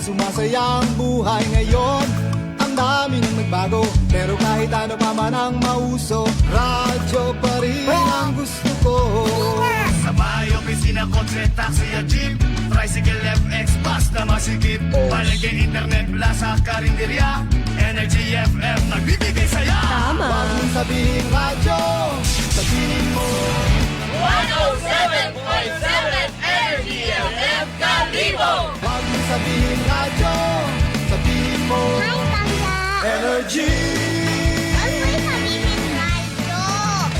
Sumasaya ang buhay ngayon, ang dami nang nagbago. Pero kahit ano pa man ang mauso, radyo pa rin ang gusto ko. Sa bahay, opisina, kotse, taxi at jeep, tricycle, FX, bus na masikip, palengke, internet, plaza, karinderya, Energy FM, nagbibigay saya. Tama. Huwag mong sabihin radyo, sabihin mo 107.7 Energy FM Kalibo. Huwag mong sabihin radyo, sabihin mo Hi, Tangga. Energy. Huwag mo sabihin radyo.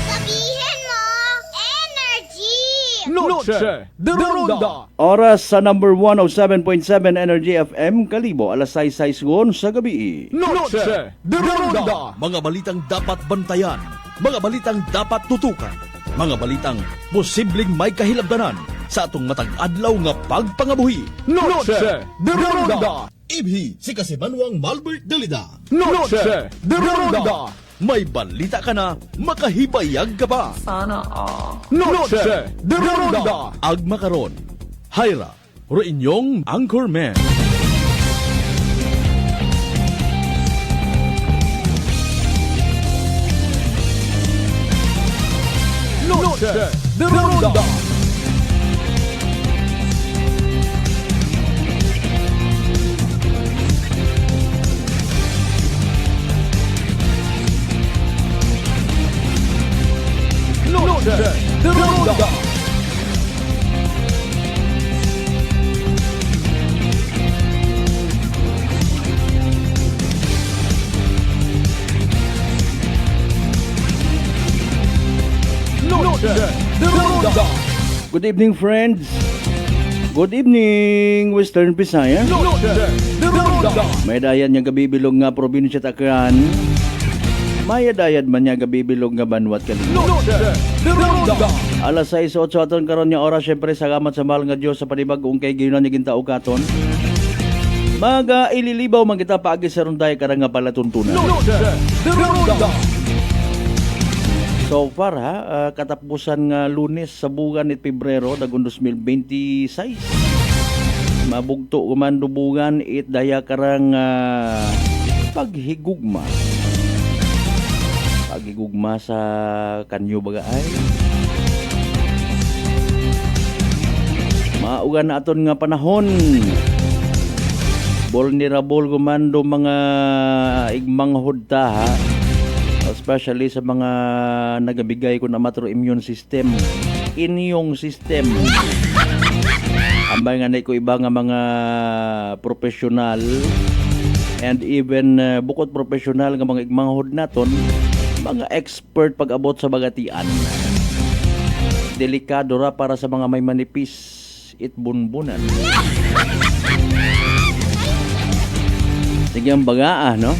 Sabihin mo, energy. Noche de Ronda. Oras sa number 107.7 Energy FM Kalibo, alas 6:06 sa gabi. Noche de Ronda. Mga balitang dapat bantayan, mga balitang dapat tutukan, mga balitang posibleng may kahilabdanan sa atong matag adlaw nga pagpangabuhi. Noche de Ronda. Ibhi si Kasimanwang Malbert Dalida. Noche de Ronda. May balita ka na, makahibayag ka pa. Noche de Ronda. Agma karon, Hyra, ro inyong Anchorman. Noche de Ronda. Noche de Ronda. Noche de Ronda. Good evening, friends. Good evening, Western Visayas. Noche de Ronda. May dayan nga gabibilog nga probinsya Takran. May dayad man nga gabibilog nga Banwat Kalibo. Noche de Ronda. Alas 6:08 aton karon nga oras, syempre salamat sa mahal nga Dios sa panibag-ong kay ginunan niya gintaog katon. Maga ililibaw man kita paagi sa runday karang nga palatuntunan. Noche de Ronda. So far katapusan nga Lunes sa bugan ni Pebrero dagon 2026. Mabugto kumando bugan it daya karang paghigugma. Paghigugma sa kanyo bagaay. Maugan na aton nga panahon. Vulnerable kumando mga igmang hudta especially sa mga nagabigay ko na matro immune system, inyong system. Ambay nga na ko iba nga mga professional and even bukod professional nga mga igmanghod naton, mga expert pag-abot sa bagatian. Delikado ra para sa mga may manipis itbunbunan. Sige ang bagaa, no?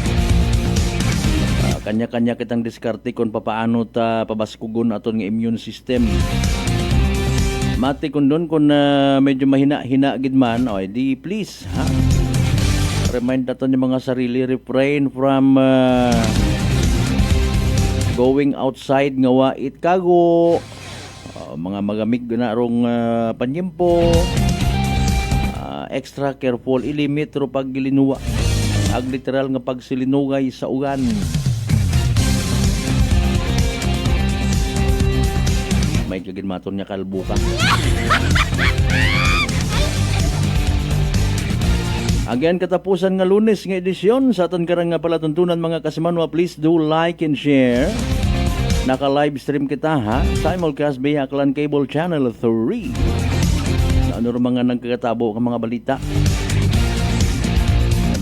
Kanya-kanya kitang diskarte kung papaano ta pabaskugon aton nga immune system. Mati kun doon kung medyo mahina-hina gid man, oy di please ha. Remind naton yung mga sarili, refrain from going outside nga wait kago. Mga magamig na rong panyempo. Extra careful ilimit ro paggilinuwa. Ag literal nga pagsilinugay sa ugan. May kaginmaton niya kalbuka. Again, katapusan nga Lunes nga edisyon sa aton karang nga palatuntunan mga kasimanwa. Please do like and share. Naka-live stream kita ha. Simulcast via Aklan Cable Channel 3. Sa ano mga nagkakatabo ng mga balita.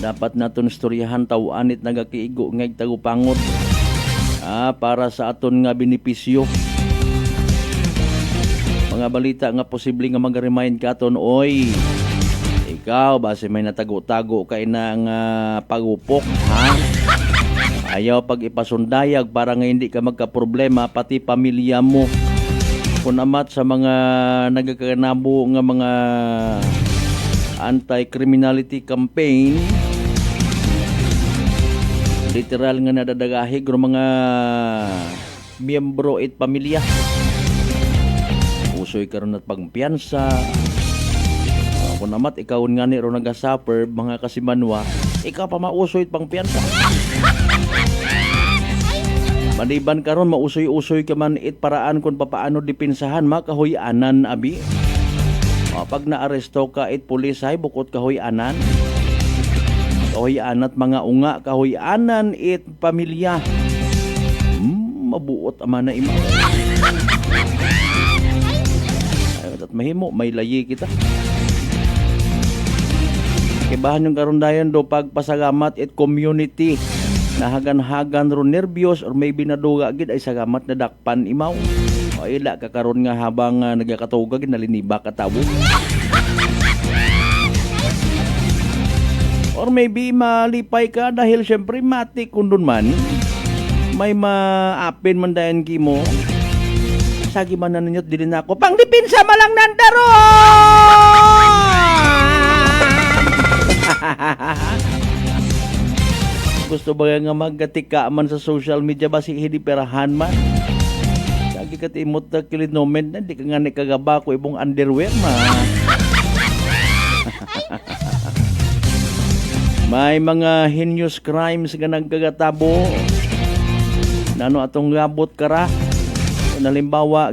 Dapat naton istoryahan tawanit nagakiigo ngayg tagupangot. Para sa aton nga benepisyo. Mga balita nga posible nga mag-remind ka aton, oy, ikaw base may natago-tago kay na nga pagupok, ha? Ayaw pag ipasundayag para nga hindi ka magka-problema pati pamilya mo. Kung amat sa mga nagkakanabo nga mga anti-criminality campaign, literal nga nadadagahig ng mga miyembro it pamilya. Usoy karon at pagpiyansa. Kung namat ikaw nga ni ro nagasuffer mga kasimanwa, ikaw pa mausoy pang piyansa. Maliban karon mausoy-usoy ka man it paraan kung papaano dipinsahan makahoy-anan abi. Pag naaresto ka it pulis ay bukod kahoy-anan. Kahoy-anan at mga unga kahoy-anan it pamilya. Mabuot ama na ima. At mahimo may layi kita. Kibahan yung karundayan do pagpasagamat it community. Nahagan-hagan ro nervyos or maybe naduga gid ay sagamat na dakpan imaw. O ila kakaron nga habang nagakatugag naliniba ka tawo. Or maybe malipay ka dahil syempre matik kundun man may maapin man dayon kimo. Sagi man na ninyot dili na ako pang dipinsa malang nandaro. Gusto ba nga magkatika man sa social media ba si hidiperahan man? Lagi ka timot na kilinomen na di ka nga nikagaba ko ibong underwear ma. May mga heinous crimes nga nagkagatabo. Nano atong gabot kara. Nalimbawa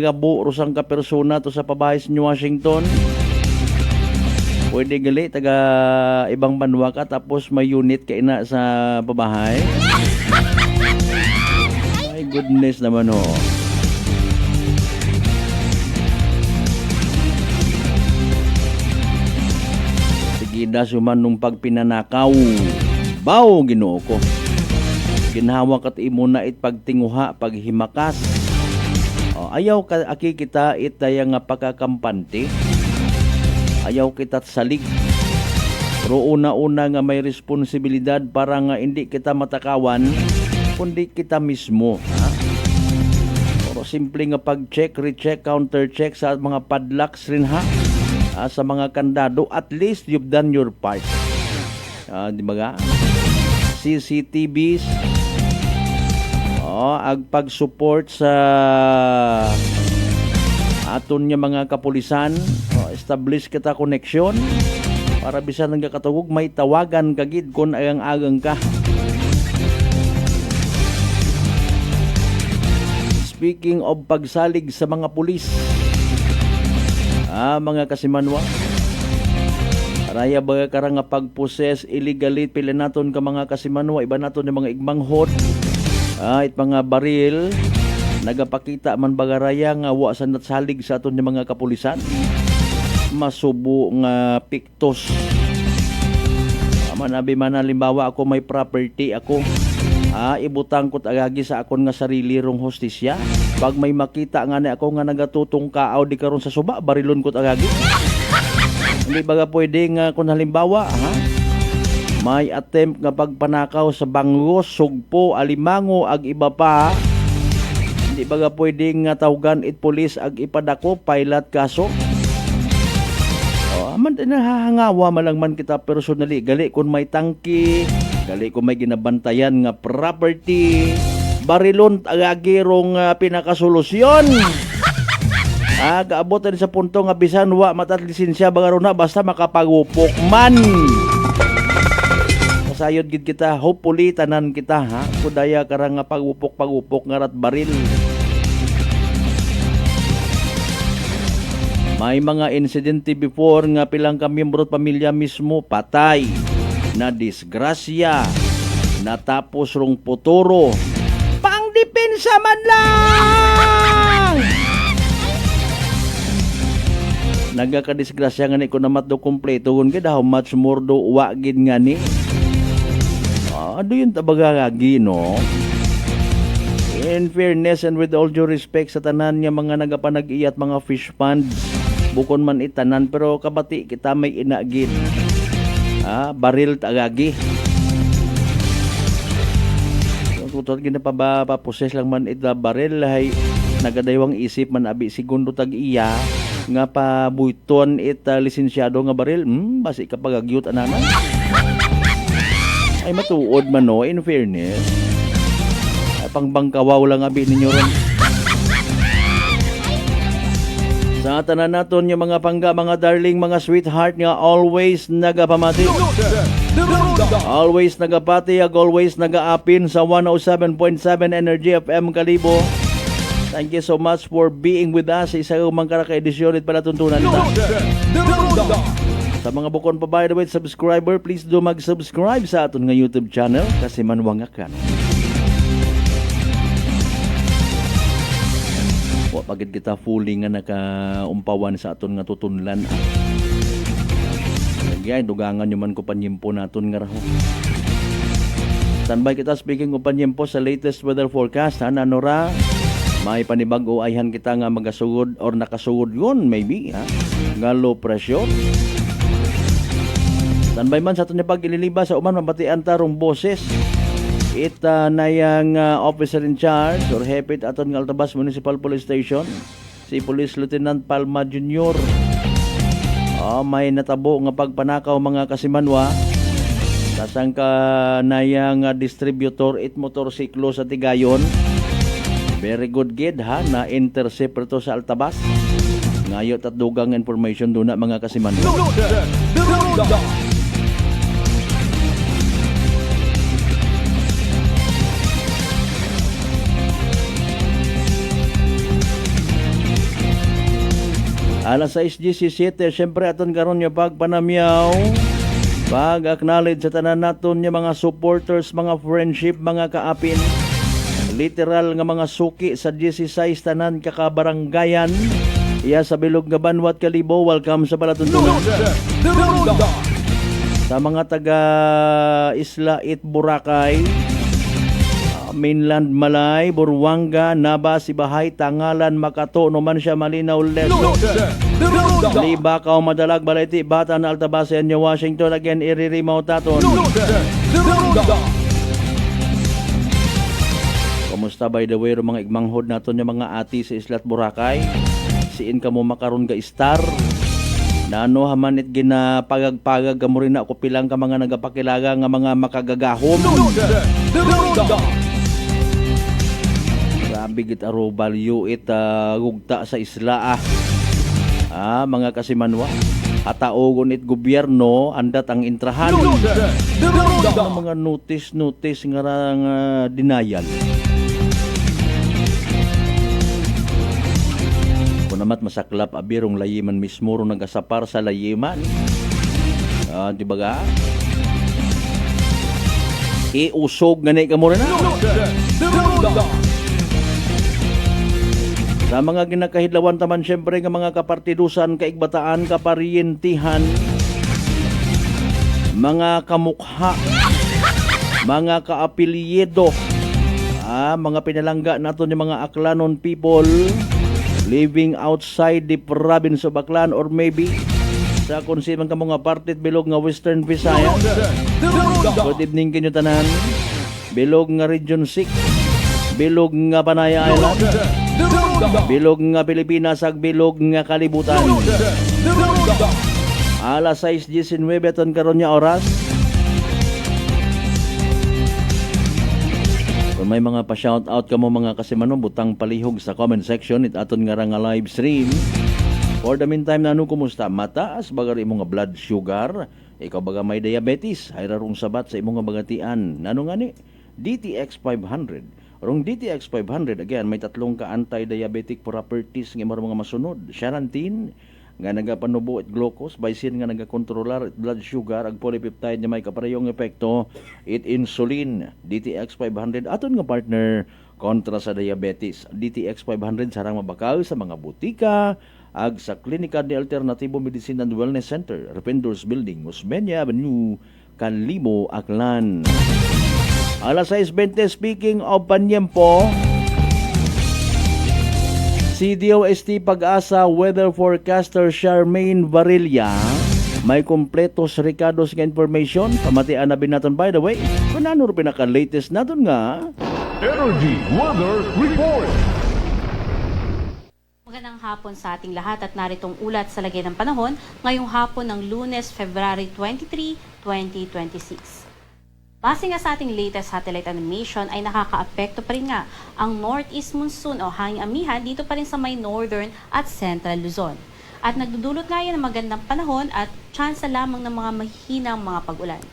gabo rusang ka persona to sa pabahay sa New Washington. Pwede gali taga ibang banwa ka tapos may unit ka ina sa babahay. My goodness naman oh. Sige da suman nung pagpinanakaw. Baw Ginoo ko. Ginhawa kat imo na it pagtinguha paghimakas. Ayaw ka aki kita it daya nga pagkakampante. Ayaw kita salig. Pero una-una nga may responsibilidad para nga hindi kita matakawan kundi kita mismo. Pero simple nga pag-check, recheck, counter-check sa mga padlocks rin ha. Sa mga kandado, at least you've done your part. Di ba ga? CCTVs. Ag pag-support sa aton nga mga kapulisan. Establish kita connection para bisan nagkatugog may tawagan kagid kung agang-agang ka. Speaking of pagsalig sa mga pulis, mga kasimanwa, raya baga karang nga pagposes illegally pila naton ka mga kasimanwa, iba naton yung mga igmanghod, it mga baril, nagapakita man baga raya nga wa sa natsalig sa aton yung mga kapulisan. Masubo nga piktos. Manabi man halimbawa ako may property ako. Ibutang ko agagi sa akon nga sarili rong hostisya. Pag may makita nga ni ako nga nagatutong kaaw di karon sa suba, barilon ko agagi. Hindi baga pwede nga kung halimbawa, may attempt nga pagpanakaw sa bangos, sugpo, alimango, ag iba pa. Hindi baga pwede nga tawgan it police ag ipadako, pilot kaso. Man nahahangawa malang man kita personally. Gali kung may tangki, gali kung may ginabantayan nga property, barilon agagirong pinakasolusyon. Gaabot na sa punto nga bisan wa matat lisensya bagaro na basta makapagupok man. Masayod gid kita, hopefully tanan kita ha. Kudaya karang nga pagupok nga rat baril. May mga insidente before nga pilang ka miyembro at pamilya mismo patay, na disgrasya, natapos rong puturo. Pangdepensa man lang! Nagakadisgrasya nga ni ko namat do kompleto kun gid how much more do wa gid nga ni. Ano yun tabagagagi no? In fairness and with all due respect sa tanan nga mga nagapanag-iyat mga fish funds, bukon man itanan pero kabati kita may inagin. Baril tagagi. Tutod gina pa ba paposes lang man ita baril hay nagadaywang isip man abi segundo tag iya nga pa buiton it lisensyado nga baril. Basi kapag agyut ananan. Ay matuod man no, in fairness. Pangbangkawaw lang abi ninyo ron. Sa tanan naton yung mga pangga, mga darling, mga sweetheart nga always nagapamati. Always nagapati, always nagaapin sa 107.7 Energy FM Kalibo. Thank you so much for being with us sa isang mga ka-edisyon at palatuntunan nita. Sa mga bukon pa, by the way, subscriber, please do mag-subscribe sa aton nga YouTube channel kasi manwangakan. Wa pagid kita fully nga nakaumpawan sa aton nga tutunlan. Nagyay dugangan man ko panyimpo naton nga raho. Standby kita speaking ko panyimpo sa latest weather forecast. Ano ra? May panibag-o ayhan kita nga magasugod or nakasugod yun maybe ha? Nga low pressure. Standby man sa aton nga pag-ililiba sa uman mabatian tarong boses. Ita na yung officer in charge or hepit aton nga Altabas Municipal Police Station, si Police Lieutenant Palma Jr. May natabo nga pagpanakaw mga kasimanwa. Kasang ka na yung distributor it motorsiklo sa Tigayon. Very good gid ha, na intercept to sa Altabas. Ngayot at dugang information doon na mga kasimanwa. Alas 6:17, syempre aton karon yung pagpanamyaw, pag-acknowledge sa tanan naton yung mga supporters, mga friendship, mga kaapin. Literal nga mga suki sa 16 tanan kakabaranggayan. Iya sa Bilog nga Banwat Kalibo, welcome sa palatuntunan. Sa mga taga Isla It Boracay, Mainland Malay, Burwanga, Naba, Sibahay, Tangalan, Makato, Numan siya Malinaw, Leso, Libakaw, Madalag, Balete, Batan, Altabasan, New Washington, again, Iririmaw, Taton. Kumusta by the way, mga igmanghod naton yung mga ati sa Islat Boracay? Siin ka mo makaroon ga star? Nano haman it ginapagag-pagag mo rin na ako pilang ka mga nagapakilaga nga mga makagagahom. Grabe git aro value it gugta sa isla mga kasimanwa. Ataogon it gobyerno andat ang intrahan. Mga notice nga denial. Kunamat masaklap abirong layiman mismo ro nagasapar sa layiman. Di ba ga? Iusog nga ka mo rin Sa mga ginakahidlawan taman syempre nga mga kapartidusan, kaigbataan, kapariyentihan, mga kamukha, mga kaapelyedo, mga pinalangga nato ni mga Aklanon people living outside the province of Aklan or maybe sa kung man ka mga partit bilog nga Western Visayas. Good evening kinyo tanan. Bilog nga Region 6, bilog nga Panaya Island, bilog nga Pilipinas ag bilog nga kalibutan. Alas 6:19 ton karon nya oras. Kung may mga pa-shoutout ka mo mga kasimano, butang palihog sa comment section it aton nga nga live stream. For the meantime, nano kumusta? Mataas baga rin imong blood sugar? Ikaw baga may diabetes? Ay rarong sabat sa imong bagatian. Nano nga ni? DTX 500. Rong DTX 500, again, may tatlong ka anti-diabetic properties ng mga masunod. Xanthine, nga nagapanubo at glucose, baisin nga nagakontrolar blood sugar, ag polypeptide nga may kaparehong epekto, it insulin. DTX 500, aton nga partner kontra sa diabetes. DTX 500 sarang mabakal sa mga butika, ag sa Klinika de Alternativo Medicine and Wellness Center, Rependors Building, Osmeña Avenue, Kalibo, Aklan. Alas 6:20, speaking of panyempo, si DOST Pag-asa weather forecaster Charmaine Varilla may kompletos recados nga information. Pamatian na bin natin by the way. Kung ano rin pinaka-latest natin nga Energy Weather Report. Magandang hapon sa ating lahat at naritong ulat sa lagay ng panahon ngayong hapon ng Lunes, February 23, 2026. Base nga sa ating latest satellite animation ay nakakaapekto pa rin nga ang northeast monsoon o hanging amihan dito pa rin sa may northern at central Luzon. At nagdudulot nga yan ng magandang panahon at tsansa lamang ng mga mahihinang mga pag-ulan.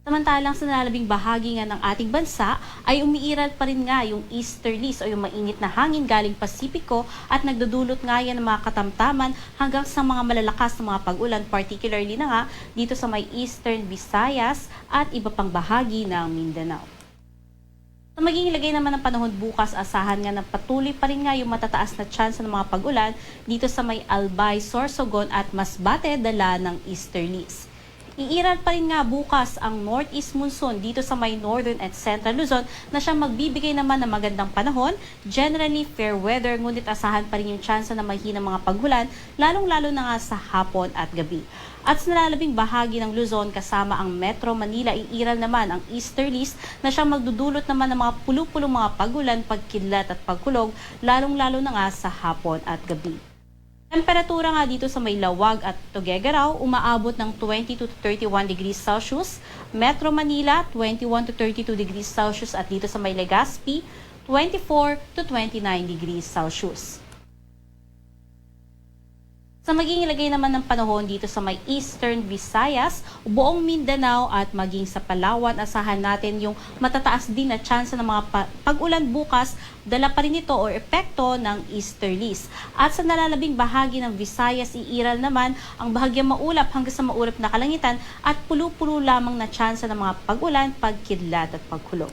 Samantalang sa nalalabing bahagi nga ng ating bansa ay umiiral pa rin nga yung easterlies o yung mainit na hangin galing Pasipiko at nagdudulot nga yan ng mga katamtaman hanggang sa mga malalakas na mga pag-ulan, particularly na nga dito sa may eastern Visayas at iba pang bahagi ng Mindanao. Sa magiging lagay naman ng panahon bukas, asahan nga na patuloy pa rin nga yung matataas na tsansa ng mga pag-ulan dito sa may Albay, Sorsogon at Masbate dala ng easterlies. Iiral pa rin nga bukas ang northeast monsoon dito sa may northern at central Luzon na siyang magbibigay naman ng magandang panahon, generally fair weather, ngunit asahan pa rin yung tsansa na mahinang mga paghulan, lalong-lalo na nga sa hapon at gabi. At sa nalalabing bahagi ng Luzon kasama ang Metro Manila, iiral naman ang easterlies na siyang magdudulot naman ng mga pulupulong mga paghulan, pagkidlat at pagkulog, lalong-lalo na nga sa hapon at gabi. Temperatura nga dito sa may Lawag at Tuguegarao umaabot ng 22 to 31 degrees Celsius, Metro Manila 21 to 32 degrees Celsius at dito sa may Legazpi 24 to 29 degrees Celsius. Sa magiging lagay naman ng panahon dito sa may Eastern Visayas, buong Mindanao at maging sa Palawan, asahan natin yung matataas din na tsansa ng mga pag-ulan bukas, dala pa rin ito o epekto ng easterlies. At sa nalalabing bahagi ng Visayas, iiral naman ang bahagyang maulap hanggang sa maulap na kalangitan at pulo-pulo lamang na tsansa ng mga pag-ulan, pagkidlat at pagkulog.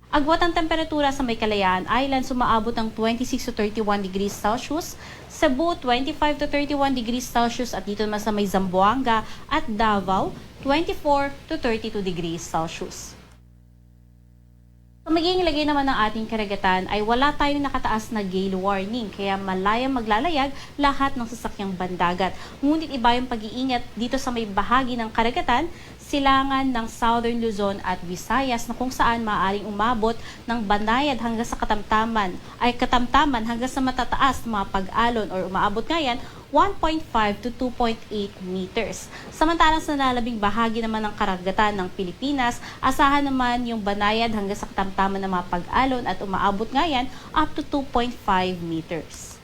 Agwat ang temperatura sa may Kalayaan Islands umaabot ng 26 to 31 degrees Celsius, Cebu 25 to 31 degrees Celsius at dito naman sa may Zamboanga at Davao 24 to 32 degrees Celsius. Sa magiging lagay naman ng ating karagatan ay wala tayong nakataas na gale warning kaya malayang maglalayag lahat ng sasakyang bandagat. Ngunit iba yung pag-iingat dito sa may bahagi ng karagatan, silangan ng Southern Luzon at Visayas na kung saan maaaring umabot ng banayad hanggang sa katamtaman hanggang sa matataas na mga pag-alon or umaabot nga yan 1.5 to 2.8 meters. Samantalang sa nalalabing bahagi naman ng karagatan ng Pilipinas, asahan naman yung banayad hanggang sa katamtaman ng mga pag-alon at umaabot nga yan up to 2.5 meters.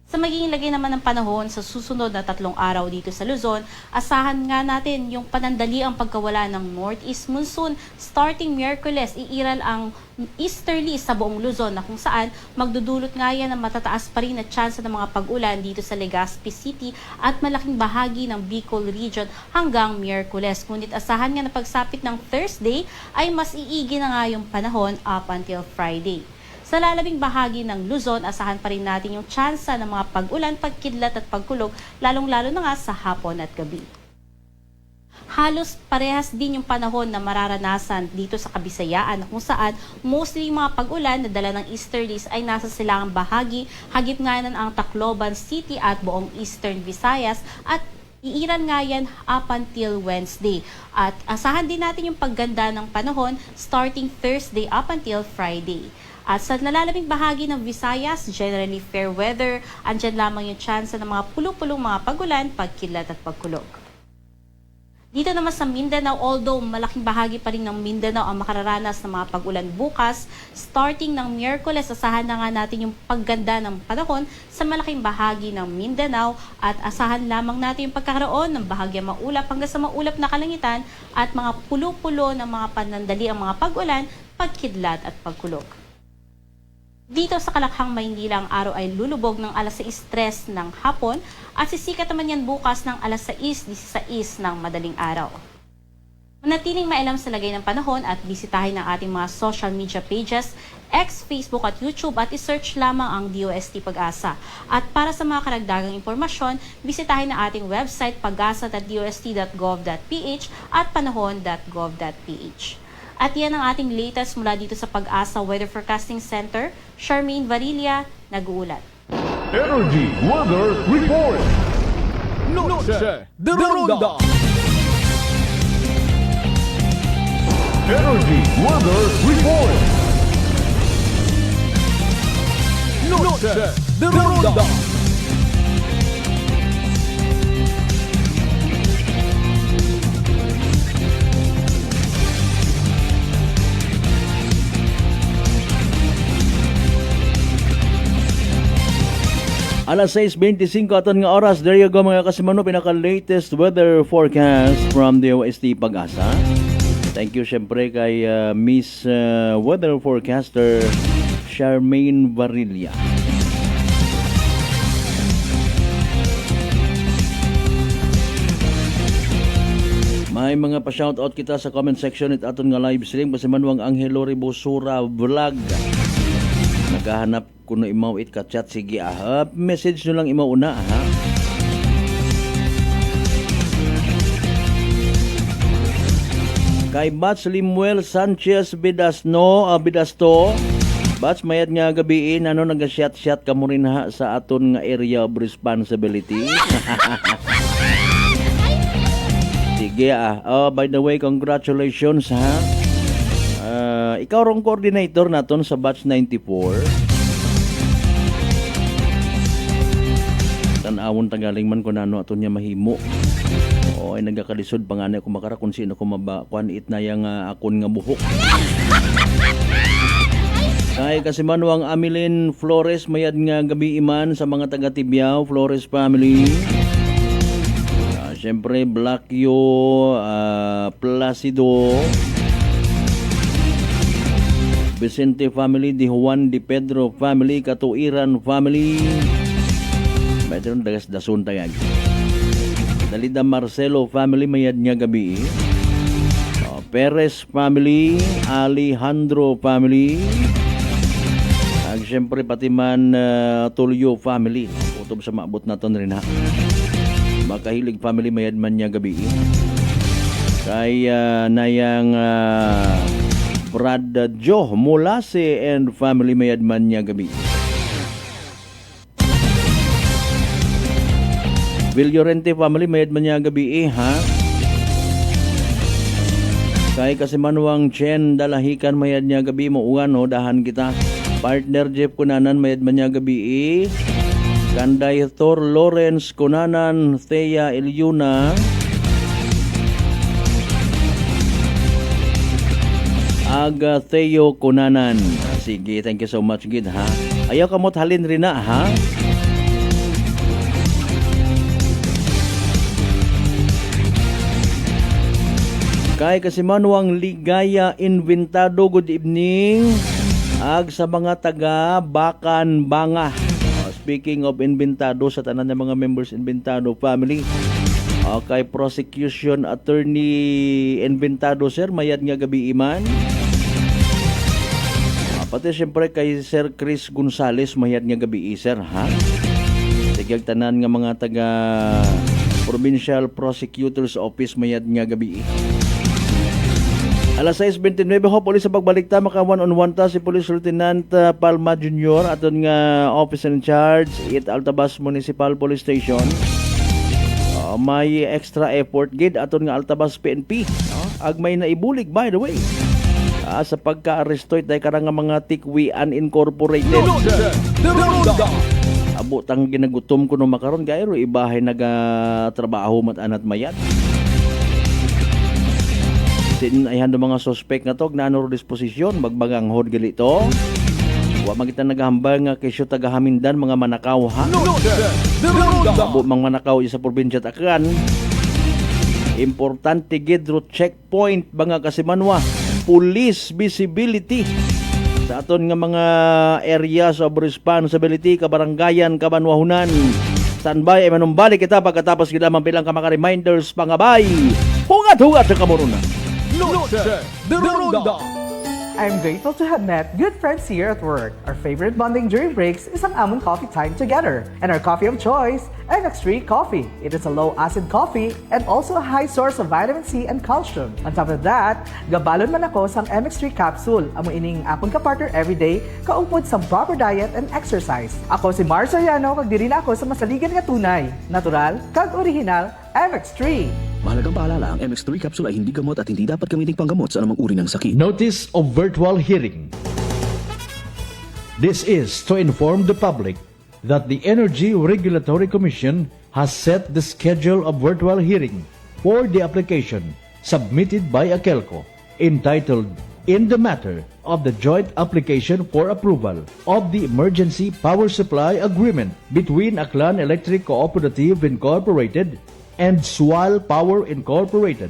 Sa magiging lagay naman ng panahon sa susunod na 3 araw dito sa Luzon, asahan nga natin yung panandali ang pagkawala ng northeast monsoon. Starting Miyerkules, iiral ang easterly sa buong Luzon na kung saan magdudulot nga yan ng matataas pa rin na tsansa ng mga pag-ulan dito sa Legazpi City at malaking bahagi ng Bicol region hanggang Miyerkules. Ngunit asahan nga na pagsapit ng Thursday ay mas iigi na nga yung panahon up until Friday. Sa lalabing bahagi ng Luzon, asahan pa rin natin yung tsansa ng mga pag-ulan, pagkidlat at pagkulog, lalong-lalo na nga sa hapon at gabi. Halos parehas din yung panahon na mararanasan dito sa Kabisayaan kung saan mostly yung mga pag-ulan na dala ng easterlies ay nasa silangang bahagi, hagip nga yan ang Tacloban City at buong Eastern Visayas at iiran nga yan up until Wednesday. At asahan din natin yung pagganda ng panahon starting Thursday up until Friday. At sa nalalabing bahagi ng Visayas, generally fair weather, andyan lamang yung tsansa ng mga pulupulong mga pag-ulan, pagkilat at pagkulog. Dito naman sa Mindanao, although malaking bahagi pa rin ng Mindanao ang makararanas ng mga pag-ulan bukas, starting ng Miyerkules, asahan na nga natin yung pagganda ng panahon sa malaking bahagi ng Mindanao at asahan lamang natin yung pagkakaroon ng bahagyang maulap hanggang sa maulap na kalangitan at mga pulo-pulo ng mga panandali ang mga pag-ulan, pagkidlat at pagkulog. Dito sa Kalakhang, Maynila, ang araw ay lulubog ng alas 6:03 ng hapon at sisikat naman yan bukas ng alas 6:16 ng madaling araw. Manatiling mailam sa lagay ng panahon at bisitahin ang ating mga social media pages, X, Facebook at YouTube at isearch lamang ang DOST Pag-asa. At para sa mga karagdagang impormasyon, bisitahin ang ating website pagasa.dost.gov.ph at panahon.gov.ph. At yan ang ating latest mula dito sa Pag-asa Weather Forecasting Center. Charmaine Varilla, nag-uulat. Energy Weather Report. Noche de Ronda. Energy Weather Report. Noche de Ronda. Alas 6:25 aton nga oras. There you go mga kasimano, pinaka-latest weather forecast from the OST Pag-asa. Thank you syempre kay Miss Weather Forecaster Charmaine Varilla. May mga pa-shoutout kita sa comment section at aton nga live stream kasi manuang Angelo Ribosura Vlog. Naghahanap ko na imaw it ka-chat. Sige message nyo lang imaw una ha. Kay Bats Limuel Sanchez Bidasto. Bats mayad nga gabiin nag-shot ka mo rin ha sa aton nga area of responsibility. Sige by the way, congratulations ha. Ikaw rong coordinator naton sa batch 94. Tanawon tagaling man ko nano aton niya mahimo. Ay nagakalisod panganay ko makara kung sino ko mabakuan it na yang akon nga buhok. Kay kasi manuang Amilin Flores mayad nga gabi iman sa mga taga Tibiao Flores family. Siyempre, Blackyo, Placido, Vicente family, Di Juan, Di Pedro family, Katuiran family. Mayroon dagas dasun tagag. Dalida Marcelo family, mayad niya gabi. Perez family, Alejandro family. At siyempre, pati man Tulio family. Utob sa maabot natin rin ha. Makahilig family mayad man niya gabi. Kay nayang Brad Joe Molase and family mayad man niya gabi. Villorente family mayad man niya gabi ha. Kay kasi manuang Chen Dalahikan mayad niya gabi mo uwan dahan kita. Partner Jeff Kunanan mayad man niya gabi. Kanday Thor Lawrence Kunanan, Thea Ilyuna, Aga Theo Kunanan. Sige, thank you so much gid ha. Ayaw kamot halin rin na ha. Kay kasi manuang Ligaya Inventado, good evening. Ag sa mga taga Bakan Banga. Speaking of Inventado, sa tanan ng mga members Inventado family, kay Prosecution Attorney Inventado sir, mayad nga gabi iman. Pati siyempre kay Sir Chris Gonzales, mayad nga gabi sir ha. Sigyag tanan nga mga taga Provincial Prosecutor's Office, mayad nga gabi. Alas 6:29 ho, pulis sa pagbalikta, maka one-on-one ta si Police Lieutenant Palma Jr. aton nga officer in charge at Altabas Municipal Police Station. May extra effort gid aton nga Altabas PNP. Ag may naibulig by the way. Sa pagka-aresto itay karang nga mga Tikwi Unincorporated. Abutang ginagutom ko no makaron gairo ibahay nagatrabaho mat anat mayat. Ayhan do mga suspect nga to gnanor disposisyon magbagang hod gali to. Wa magita nagahambal nga kesyo tagahamindan mga manakaw ha. Abo mga manakaw sa probinsya Tacloban. Importante gidro checkpoint mga kasimanwa. Police visibility sa aton nga mga areas of responsibility kabarangayan kabanwahunan. Standby ay manumbalik kita pagkatapos kita mampilang ka mga reminders pangabay. Hugat-hugat sa kamurunan. I'm grateful to have met good friends here at work. Our favorite bonding during breaks is ang amon coffee time together. And our coffee of choice, MX3 Coffee. It is a low-acid coffee and also a high source of vitamin C and calcium. On top of that, gabalon man ako sa MX3 capsule. Amo ining apon ka partner everyday, kaupod sa proper diet and exercise. Ako si Mars Soriano, kag diri na ako sa masaligan nga tunay, natural, kag original, MX3. Mahalagang paalala, ang MX3 capsule ay hindi gamot at hindi dapat gamiting panggamot sa anumang uri ng sakit. Notice of virtual hearing. This is to inform the public that the Energy Regulatory Commission has set the schedule of virtual hearing for the application submitted by AKELCO entitled in the matter of the joint application for approval of the Emergency Power Supply Agreement between Aklan Electric Cooperative Incorporated and Sual Power Incorporated,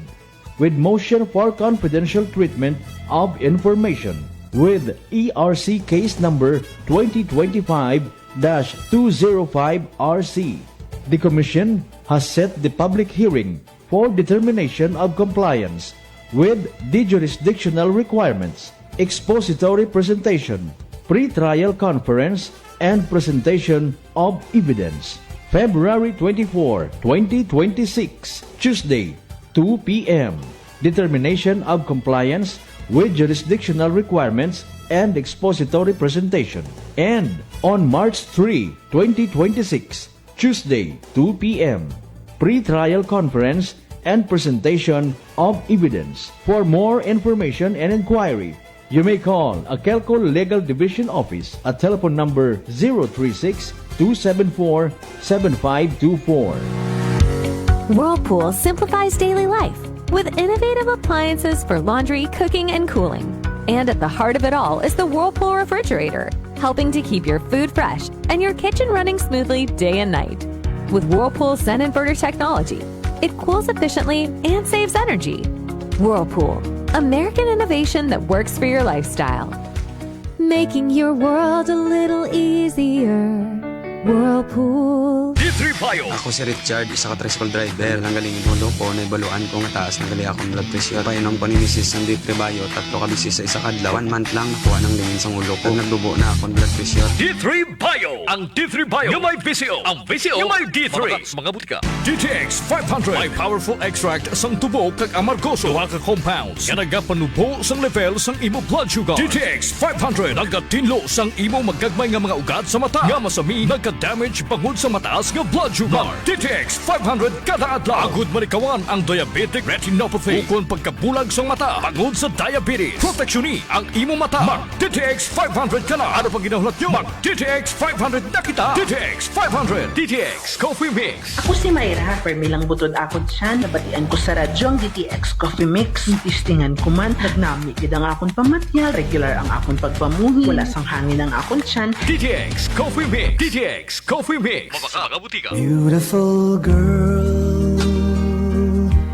with motion for confidential treatment of information with ERC case number 2025-205RC. The Commission has set the public hearing for determination of compliance with the jurisdictional requirements, expository presentation, pre-trial conference, and presentation of evidence. February 24, 2026, Tuesday, 2 p.m. Determination of compliance with jurisdictional requirements and expository presentation. And on March 3, 2026, Tuesday, 2 p.m. Pre-trial conference and presentation of evidence. For more information and inquiry, you may call Akelco Legal Division Office at telephone number 036-274-7524. Whirlpool simplifies daily life with innovative appliances for laundry, cooking, and cooling. And at the heart of it all is the Whirlpool refrigerator, helping to keep your food fresh and your kitchen running smoothly day and night. With Whirlpool Sun Inverter technology, it cools efficiently and saves energy. Whirlpool, American innovation that works for your lifestyle. Making your world a little easier. Whirlpool. D3 Bio. Ako si Richard, isa ka tricycle driver. Nanggaling yung ulo ko, naibaluan ko nga taas, nanggali akong blood pressure. Painom ko ni Mrs. ng D3 Bio, 3 ka bisis sa isa kadlaw. 1 month lang, nakuha ng lingin sa ulo ko. Nagdubo na akong blood pressure. D3 Bio. Ang D3 Bio yung may VCO. Ang VCO yung may D3. Mga butika. DTX 500. May powerful extract sang tubo kag amargoso. Duha ka compounds. Nga nagapanubo sang level sang imo blood sugar. DTX 500. Nagatinlo sang imo magagmay nga mga ugat sa mata. Nga masami nagka-damage pangod sa mataas nga blood sugar. DTX 500 kada adlaw. Agud manikawan ang diabetic retinopathy. Ukon pagkabulag sa mata pangod sa diabetes. Proteksyon ang imo mata. Mag DTX 500 kana. Ano pang ginahulat nyo? Mag DTX 500 na kita. DTX 500. DTX Coffee Mix. Ako si Mayra. Permilang butod akon siya. Nabatian ko sa radyo ang DTX Coffee Mix. Tistingan ko man. Nagnami gid ang akon pamatya. Regular ang akon pagpamuhi. Wala sang hangin ang akon siyan. DTX Coffee Mix. DTX Coffee Mix. Mabaka mga butika. Beautiful girl.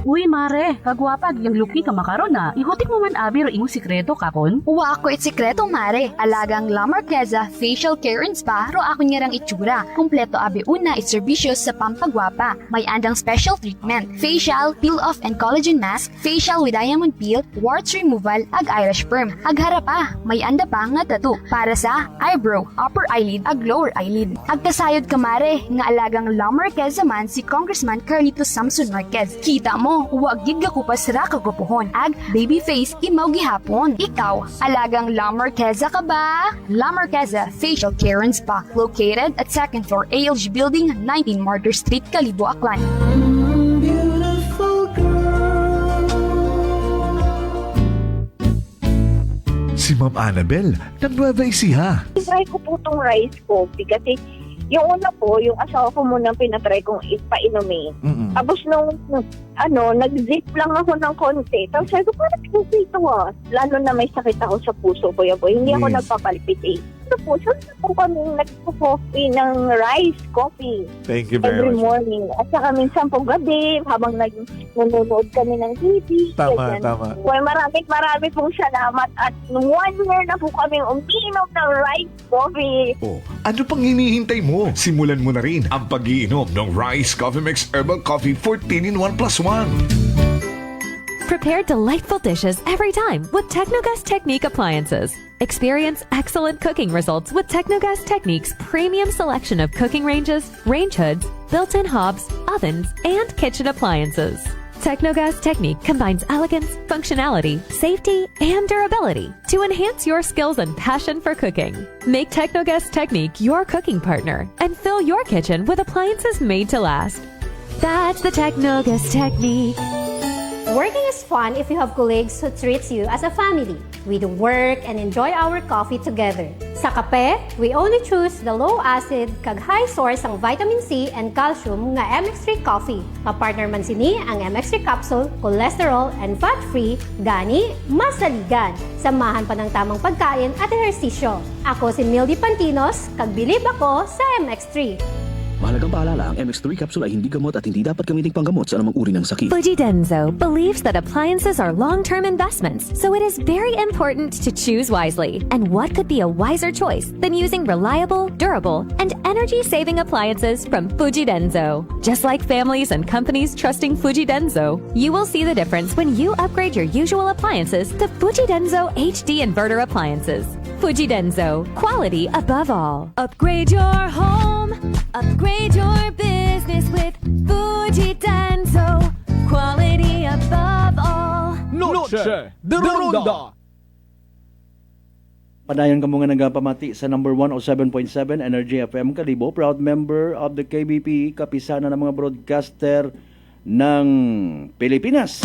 Uy, mare, kagwapag yung luki ka makaron na. Ihutik mo man abi ro imong sikreto kakon. Uwa ako sikreto, mare. Alagang La Marqueza Facial Care and Spa ro ako nirang itsura. Kumpleto abi una iservisyo sa pampagwapa. May andang special treatment, facial, peel-off and collagen mask, facial with diamond peel, warts removal, ag Irish perm. Ag harapa, may anda pa nga tattoo para sa eyebrow, upper eyelid, ag lower eyelid. Ag kasayod ka, mare, nga alagang La Marqueza man si Congressman Carlito Samson Marquez. Kita mo, huwag gid ka kupas ra kagupuhon. Ag baby face imaw gihapon. Ikaw, alagang La Marqueza ka ba? La Marqueza Facial Care and Spa, located at 2nd floor ALG Building, 19 Martyr Street, Kalibo, Aklan. Beautiful girl. Si Ma'am Annabel, ng Nueva Ecija. Try ko po itong rice coffee kasi yung una po, yung asawa ko munang pinatry kong ipainumin. Tapos nung nag-zip lang ako ng konti. Tapos sabi ko, parang kasi ito Lalo na may sakit ako sa puso ko. Hindi ako nagpapalpitate. Ito po, saan po kami nagpo-coffee ng rice coffee. Thank you very every much. morning. At saka minsan po gabi, habang nanonood kami ng TV. Tama. Well, marami pong salamat. At 1 year na po kami umiinom ng rice coffee. Oh, ano pang hinihintay mo? Simulan mo na rin ang pag-iinom ng Rice Coffee Mix Herbal Coffee 14-in-1+1. Prepare delightful dishes every time with Technogas Technique appliances. Experience excellent cooking results with Technogas Technique's premium selection of cooking ranges, range hoods, built-in hobs, ovens, and kitchen appliances. Technogas Technique combines elegance, functionality, safety, and durability to enhance your skills and passion for cooking. Make Technogas Technique your cooking partner and fill your kitchen with appliances made to last. That's the Technogas Technique. Working is fun if you have colleagues who treats you as a family. We do work and enjoy our coffee together. Sa kape, we only choose the low-acid kag high source ang vitamin C and calcium nga MX3 coffee. Kapartner man sini ang MX3 capsule, cholesterol and fat-free, gani, masaligan. Samahan pa ng tamang pagkain at ehersisyo. Ako si Mildy Pantinos, kag bilib ako sa MX3. Mahalagang paalala, ang MX3 capsule ay hindi gamot at hindi dapat gamiting panggamot sa anumang uri ng sakit. Fujidenzo believes that appliances are long-term investments, so it is very important to choose wisely. And what could be a wiser choice than using reliable, durable, and energy-saving appliances from Fujidenzo? Just like families and companies trusting Fujidenzo, you will see the difference when you upgrade your usual appliances to Fujidenzo HD inverter appliances. Fujidenzo, quality above all. Upgrade your home, upgrade your business with Fujidenzo, quality above all. Noche de Ronda. Padayon ka mga nagapamati sa number 107.7 Energy FM Kalibo, proud member of the KBP, kapisana ng mga broadcaster ng Pilipinas.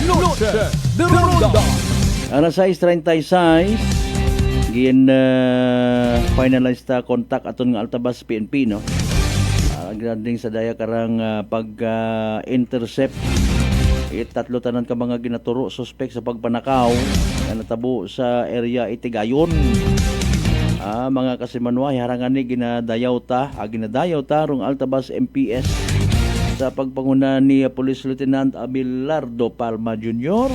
Noche de Ronda. Alas 6:36 finalize ta contact aton nga Altabas PNP, no. Grading sa daya karang pag-intercept tatlo tanan ka mga ginaturo suspect sa pagpanakaw na natabo sa area Itigayon. Mga kasimanway harangan ni ginadayaw ta rong Altabas MPS sa pagpanguna ni Police Lieutenant Abelardo Palma Jr.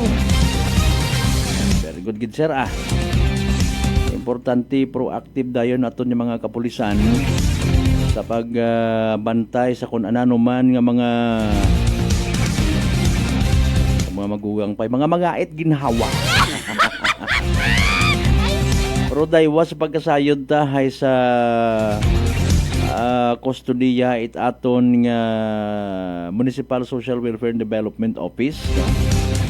Very good sir. Importante proactive dayon aton yung mga kapulisan sa pagbantay sa kung anano man nga mga magugang pay mga magait ginhawa. Pero daywa sa pagkasayod ta hay sa kustodiya it aton nga Municipal Social Welfare and Development Office.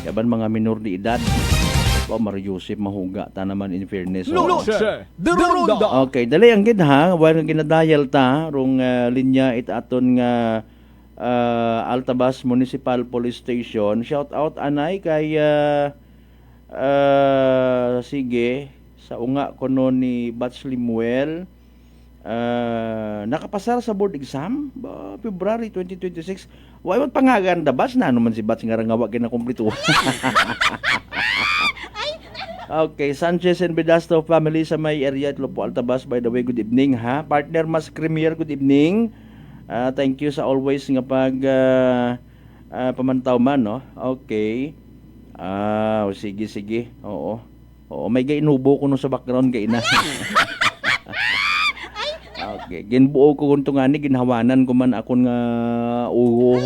Yaban mga minor de edad. Mario Joseph mahuga ta naman in fairness. Noche de Ronda. Okay, dali ang gid ha. While ginadayal ta rong linya it aton nga Altabas Municipal Police Station. Shout out anay kay sige sa unga kono ni Batch Limuel. Nakapasar sa board exam February 2026. Why man pangaganda bas na naman si Batch nga rangawa kinakumpleto. Okay, Sanchez and Bedasto family sa may area at Lopo Altabas. By the way, good evening ha. Partner Mas Premier, good evening. Thank you sa always nga pag pamantaw man, no? Okay. Sige. Oo, may gainubo ko no sa background gay na. Okay, ginbuo ko kunto nga ni ginhawanan ko man akon nga uho.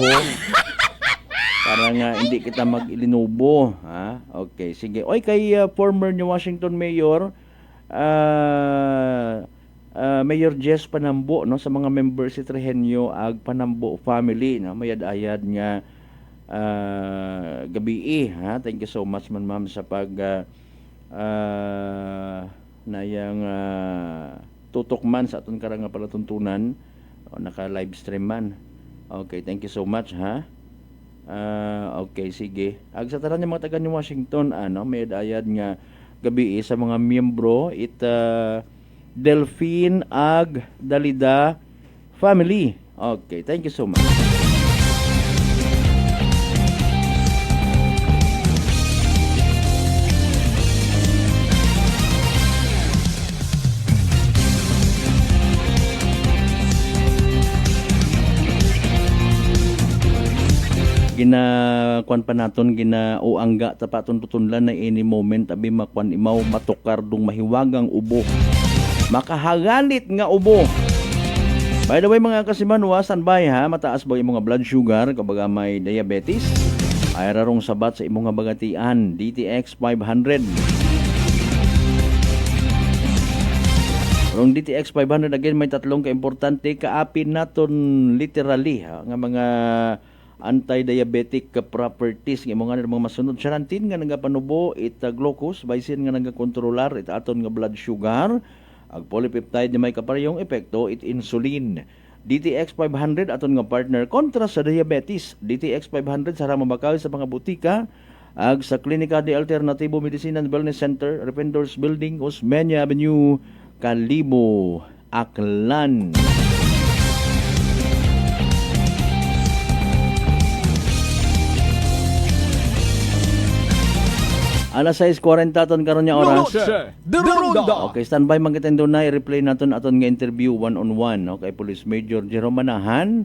Para nga hindi kita mag-ilinubo, ha? Okay, sige. Oy kay former New Washington Mayor Mayor Jess Panambo, no, sa mga members si Trehenyo ag Panambo family, no, mayad-ayad nga gabi, ha? Thank you so much man ma'am sa pag nayang tutok man sa aton karang palatuntunan, naka live stream man. Okay, thank you so much, ha? Okay, sige. Ag sa tanan mga taga New Washington, may ayad nga gabi sa mga miyembro Delphine ag Dalida family. Okay, thank you so much. Ginakuan pa naton ginauangga tapaton tutunlan na any moment abi makuan imaw matukar dung mahiwagang ubo makahagalit nga ubo. By the way mga kasimanwa, standby ha, mataas ba imong blood sugar kabaga may diabetes ay rarong sabat sa imong bagatian DTX 500. Rong DTX 500 again may tatlong kaimportante kaapin naton literally ha, nga mga anti-diabetic properties ng mga masunod sarantin nga nagapanubo it glucose baisin nga nagakontrolar it aton nga blood sugar Ang polypeptide na may kaparehong epekto it insulin. DTX 500 aton nga partner kontra sa diabetes. DTX 500 sara mabakaw sa mga butika ag sa Klinika de Alternativo Medicine and Wellness Center, Rependors Building, Osmeña Avenue, Kalibo, Aklan. Alas 6:40 ton karon nya oras. Okay, standby man kita na i-replay naton aton nga interview one-on-one kay Police Major Jerome Manahan,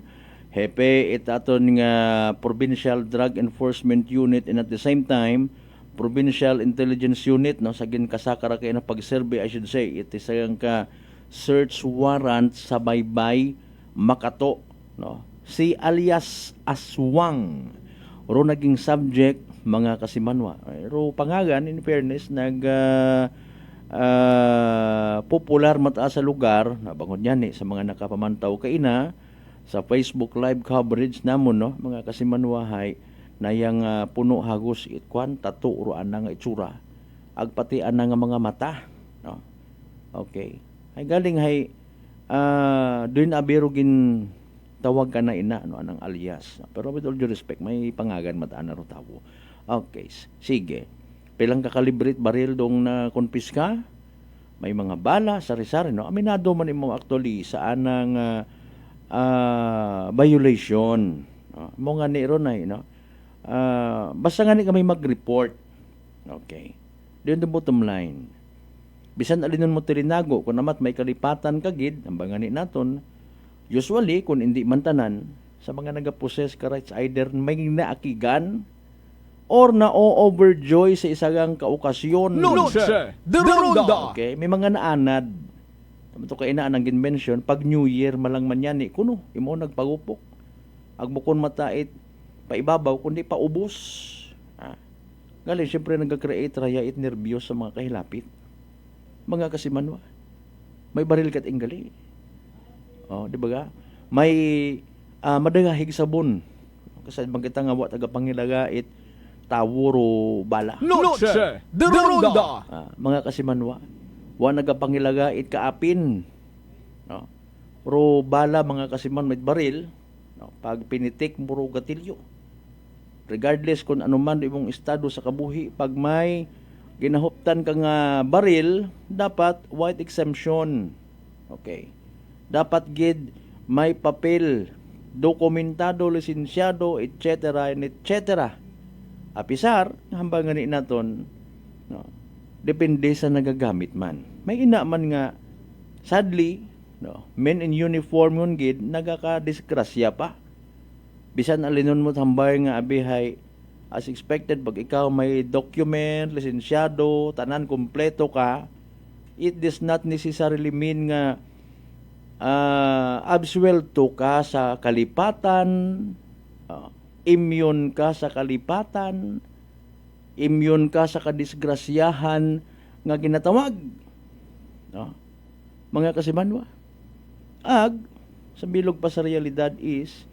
hepe it aton nga Provincial Drug Enforcement Unit and at the same time Provincial Intelligence Unit no sa ginkasakara kay na pag-survey, I should say it is ang ka search warrant sa Baybay, Makato no. Si alias Aswang ro naging subject mga kasimanwa. Pero pangagan, in fairness, popular mataas sa lugar, nabangon yan sa mga nakapamantaw kaina, sa Facebook live coverage namon, no, mga kasimanwahay, na yung puno hagos itkwan, tato, uruan na nga itsura, agpatian na nga mga mata. No? Okay. Ay galing, doon abirugin tawag ka na ina, no, anang alias. Pero with all due respect, may pangagan mataan na ro tawo. Okay, sige. Pilang kakalibrate baril dong na konpiska? May mga bala, sari-sari, no? Aminado man imo actually sa anang violation. No? Mo nga ni ronay, no? Basta nga ni kami mag-report. Okay. Doon the bottom line. Bisan alinon mo tirinago, kung namat may kalipatan kagid, ang bangani naton, usually, kung hindi mantanan, sa mga nagaposes ka rights, either may naakigan or na-overjoy sa isang kaokasyon. Okay, may mga naanad. Ito kay inaan ang ginmention, pag New Year malang manyani, kuno, imo nagpagupok. Agmukon matait, paibabaw, kundi paubos. Galing, siyempre nagka-create raya it nervyos sa mga kahilapit. Mga kasimanwa. May baril kat ingali. Oh, di ba ga? May madagahig sabon. Kasi magkita nga wa taga pangilagait tawuro bala. Mga kasimanwa, wa nagapangilagait kaapin. No? Ro bala mga kasiman may baril, no? Pag pinitik muro gatilyo. Regardless kung ano man imong estado sa kabuhi, pag may ginahuptan ka nga baril, dapat white exemption. Okay. Dapat gid may papel, dokumentado, lisensyado, etc. and etc. Apisar, hambang gani naton, no, depende sa nagagamit man. May ina man nga, sadly, no, men in uniform yun gid, nagaka-disgrasya pa. Bisan alinon mo hambay nga abihay, as expected, pag ikaw may document, lisensyado, tanan kompleto ka, it does not necessarily mean nga absuelto ka sa kalipatan, immune ka sa kalipatan, immune ka sa kadisgrasyahan nga ginatawag. No? Mga kasimanwa. Sa bilog pa sa realidad is,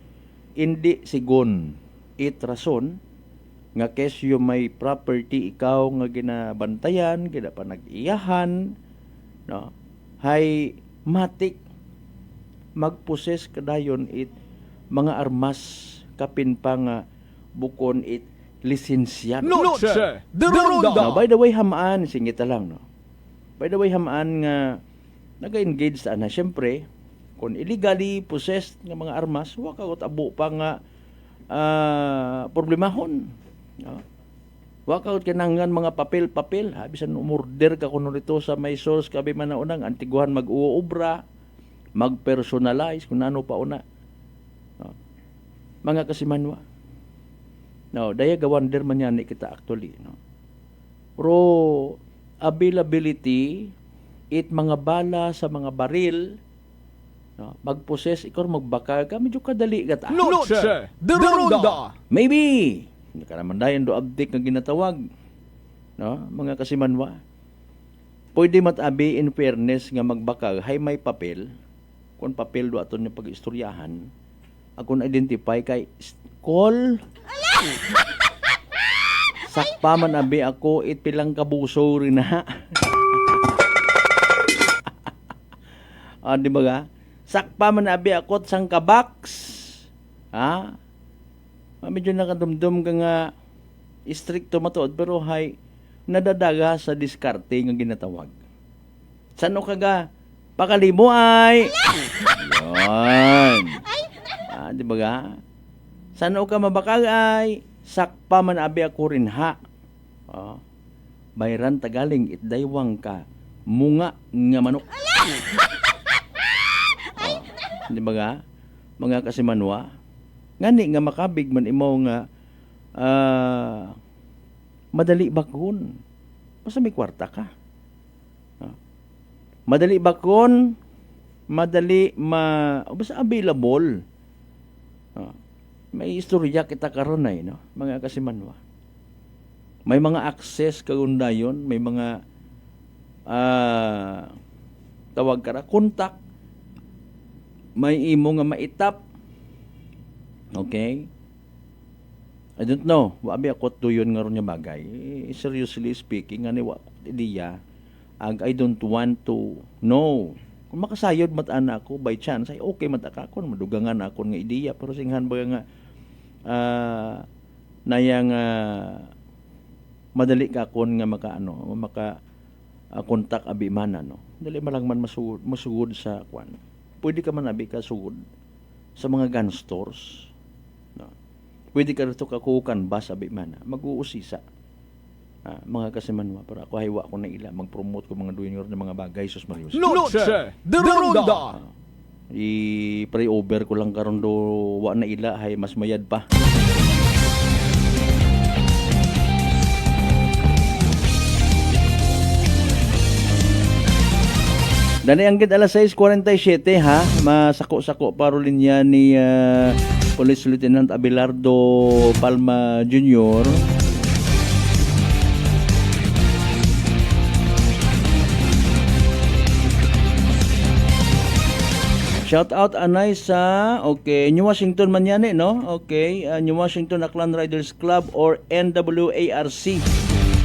hindi sigon it rason nga kesyo may property ikaw nga ginabantayan, ginapanag-iyahan, no? Hay matik magposes kadayon it mga armas kapin pa nga bukon it lisensyado. No, sir. No, by the way, hamaan, singita lang, no? By the way, hamaan nga nag-engage sa ana. Siyempre, kung illegally possessed ng mga armas, wakagot abo pa nga problemahon. No? Wakagot kinangan mga papel-papel. Bisan umorder ka kuno rito sa may source kabi man na unang antiguhan mag-uobra, mag-personalize, kung ano pa una. No? Mga kasimanwa. No, daya gawander man yan kita actually. No? Pero availability, it mga bala sa mga baril, no? Mag-possess, ikaw magbaka ka, medyo kadali gata. No, sir. Maybe. Hindi ka naman dayan do abdik na ginatawag. No? Mga kasimanwa. Pwede matabi in fairness nga magbaka, hay may papel, kung papel do aton yung pag-istoryahan, akong identify kay call. Sakpa man abi ako, it pilang kabuso rin na. Di ba ga? Sakpa man abi akot sang kabaks. Ha? Medyo nakadumdum ka nga istrikto matuod pero hay nadadaga sa diskarte nga ginatawag. Sano ka ga? Pakalimo ay. Yan. Di ba ga? Sano ka mabakag ay? Sakpa man abi ako rin ha. Bayran tagaling itdaywang ka. Munga nga manok. Di ba ga? Mga kasimanwa. Ngani nga makabig man imo nga madali bakon. Basta may kwarta ka. Madali bakon, madali basta available. May istorya kita karon ay, no? Mga kasimanwa. May mga access kagundayon, may mga tawag kara kontak. May imo nga maitap. Okay? I don't know. Wabi ako tuyon nga ron nga bagay. Seriously speaking, nga niwa ideya, I don't want to know. Kung makasayod mata-ana ako, by chance, ay okay mata ako, madugangan ako nga ideya. Pero singhan ba nga, nayang madali ka kon nga maka kontak abi man ano. Dali malang man masugod sa kwan. Pwede ka man abi ka sugod sa mga gun stores. No. Pwede ka rito kakukan ba sabi man mag-uusisa. Mga kasimanwa para ako haywa ko na ila mag-promote ko mga duyon ng mga bagay sus Marius. Noche de Ronda. I-pray over ko lang karon do wa na ila hay mas mayad pa. Dani ang gid alas 6:47 ha, masako-sako parolin niya ni Police Lieutenant Abelardo Palma Jr. Shout out anay sa New Washington man yan no? Okay, New Washington Aklan Riders Club or NWARC.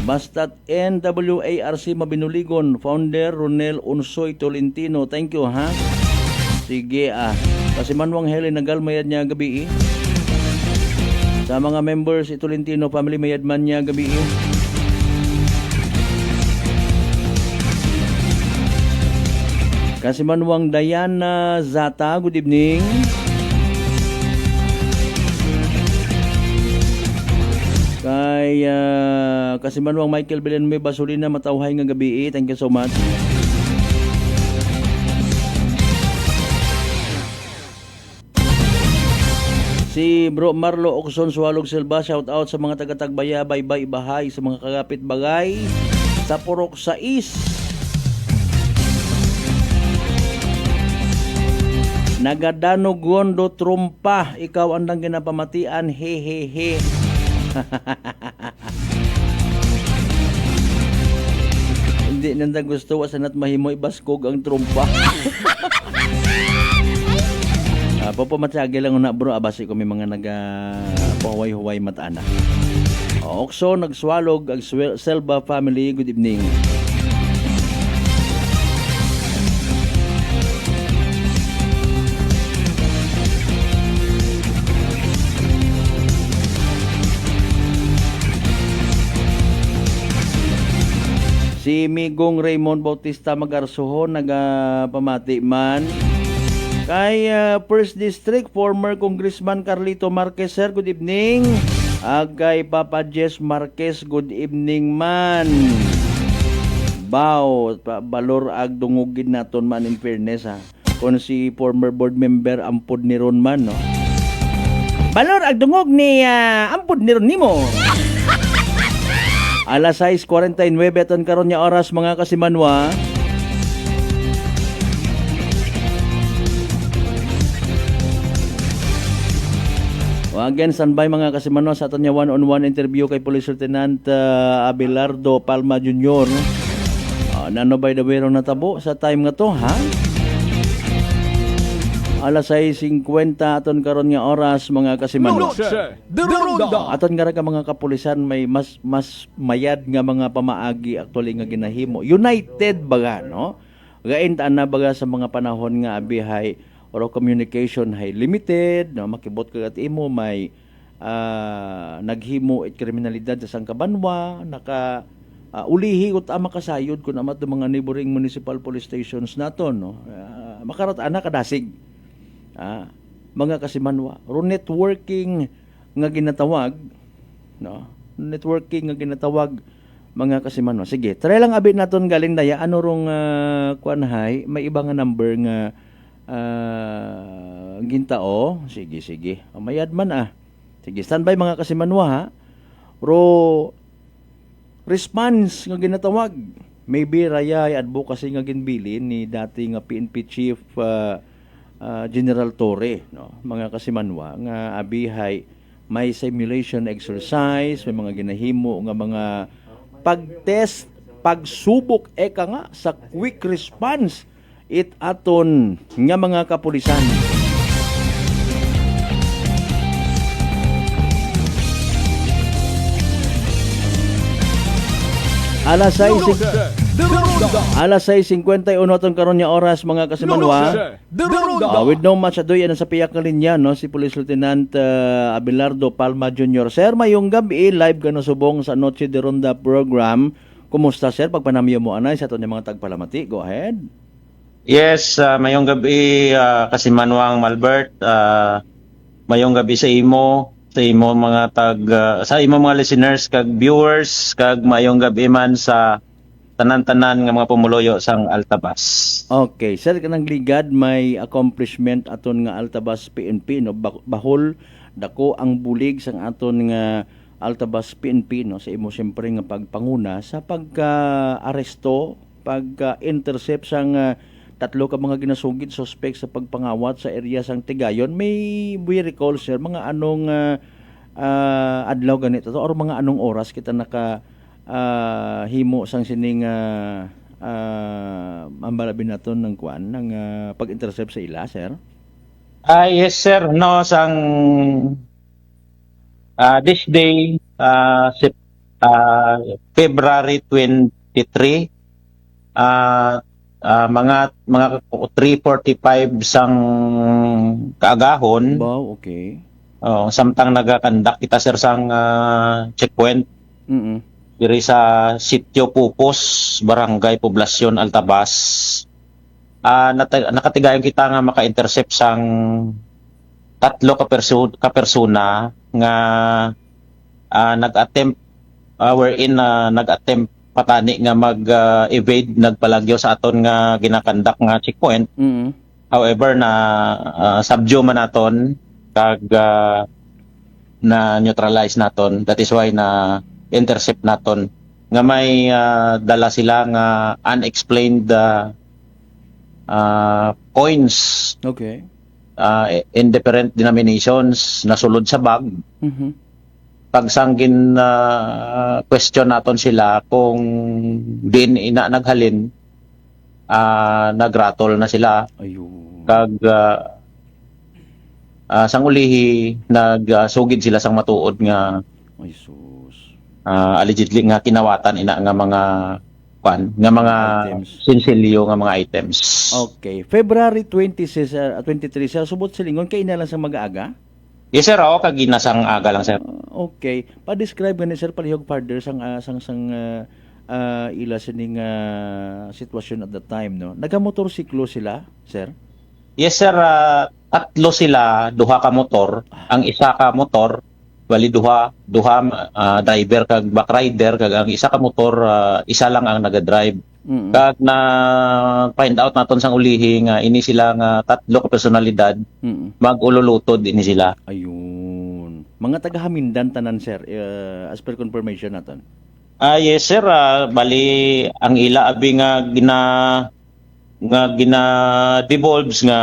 Basta't NWARC Mabinuligon, founder Ronel Unsoy Tolentino. Thank you ha. Sige kasi manwang Helen nagalmayad niya gabi sa mga members Tolentino family mayad man niya gabi kasi manwang Diana Zata, good evening. Kay kasi manwang Michael Belenme Basulina matawhay nga gabi. Thank you so much. Si Bro Marlo Okson Suwalog Silva, shout out sa mga taga-Tagbaya, baybay bahay sa mga kagapit bagay sa Purok 6. Nagadano gondo trumpa, ikaw andang ginapamatian, hehehe. Hindi nanda gusto wasanat mahimoy baskog ang trumpa. Papamatsagi lang na bro, abasi ko may mga pahuway-huway matana. Okso nagswalog ang Selva family, good evening. Si Migong Raymond Bautista Magarsoho nagapamati man kay First District former Congressman Carlito Marquez, sir, good evening. Kay Papa Jess Marquez, good evening man. Bao balor ag dungugid naton man in fairness ha. Kung si former board member ampod ni Ron man no. Balor ag dungog ni ampod ni Ron nimo. Alas 6:49 aton karon nya oras mga kasimanwa. Again, standby mga kasimanwa sa aton nya one-on-one interview kay Police Lieutenant Abelardo Palma Jr. Nano by the way ron natabo sa time nga to ha? Alas 6:50 aton karon nga oras mga kasimanwa. Aton nga ra mga kapulisan may mas mayad nga mga pamaagi actually nga ginahimo. United baga no? gain taan na baga sa mga panahon nga abi hay or communication hay limited, no, makibot ka at imo may naghimo it kriminalidad sa sangkabanwa, naka ulihi ut ama kasayod kun amat mga neighboring municipal police stations naton, no, makarat-ana kadasig mga kasimanwa ro networking nga ginatawag, no, networking nga ginatawag mga kasimanwa. Sige, try lang abi naton galing daya ano rong kuanhay may iba nga number nga gintao. Sige mayad man sige, standby mga kasimanwa ha. Ro response nga ginatawag maybe raya advocacy nga ginbilin ni dati nga PNP Chief General Torre, no, mga kasimanwa nga abihay may simulation exercise, may mga ginahimo nga mga pag-test, pagsubok eka nga sa quick response it aton nga mga kapulisan. Alas 6:51 ton karon nya oras mga kasimanwa. With no much ado yan sa piyak na linya, no, si Police Lieutenant Abelardo Palma Jr. Sir, mayong gabi live kano subong sa Noche de Ronda program. Kumusta sir pagpanamiyo mo anay sa aton mga tagpalamati? Go ahead. Yes, mayong gabi kasimanwang Malbert. Mayong gabi sa imo mga sa imo mga listeners kag viewers kag mayong gabi man sa tanan-tanan nga mga pumuloyo sang Altabas. Okay, sir kanang ligad may accomplishment aton nga Altabas PNP, no, bahol dako ang bulig sang aton nga Altabas PNP, no, sa imo siyempre nga pagpanguna sa pagka-aresto, pagka-intercept sang tatlo ka mga ginasugid suspect sa pagpangawat sa area sang Tigayon. May we recall sir mga anong adlaw ganito to or mga anong oras kita naka himo sang sining ambalabin naton ng kuan ng pag-intercept sa ila sir? Yes sir, no, sang this day February 23 mga 3:45 sang kaagahon. Wow, okay. Samtang nagakandak kita sir sang checkpoint. Diri sa Sitio Pupos, Barangay Poblasyon Altabas. Nakatigayon kita nga maka-intercept sang tatlo ka persona nga nag-attempt wherein nag-attempt patani nga mag-evade nagpalagyo sa aton nga ginakandak nga checkpoint. However na subdue man naton kag na neutralize naton. That is why na intercept naton nga may dala sila nga unexplained coins. Okay. In different denominations nasulod sa bag. Pagsanggin question naton sila kung din ina naghalin, nagratol na sila. Ayun. Kag sang ulihi nagsugid sila sang matuod nga allegedly nga kinawatan ina nga mga nga mga sinsilyo nga mga items. Okay. February 23 sir, subot silingon kay ina lang sa mag-aaga? Yes sir, ako kag ginasang aga lang sir. Okay. Pa-describe gani sir palihog further sang ila sining sitwasyon at the time, no. Nagamotorsiklo sila, sir? Yes sir, tatlo sila, duha ka motor, ang isa ka motor bali duha driver kag back rider kag ang isa ka motor isa lang ang naga-drive. Kag na find out naton sang ulihi nga ini sila nga tatlo ka personalidad mag-ululutod ini sila. Ayun. Mga taga Hamindan tanan sir, as per confirmation naton. Yes sir, bali ang ila abi nga devolves nga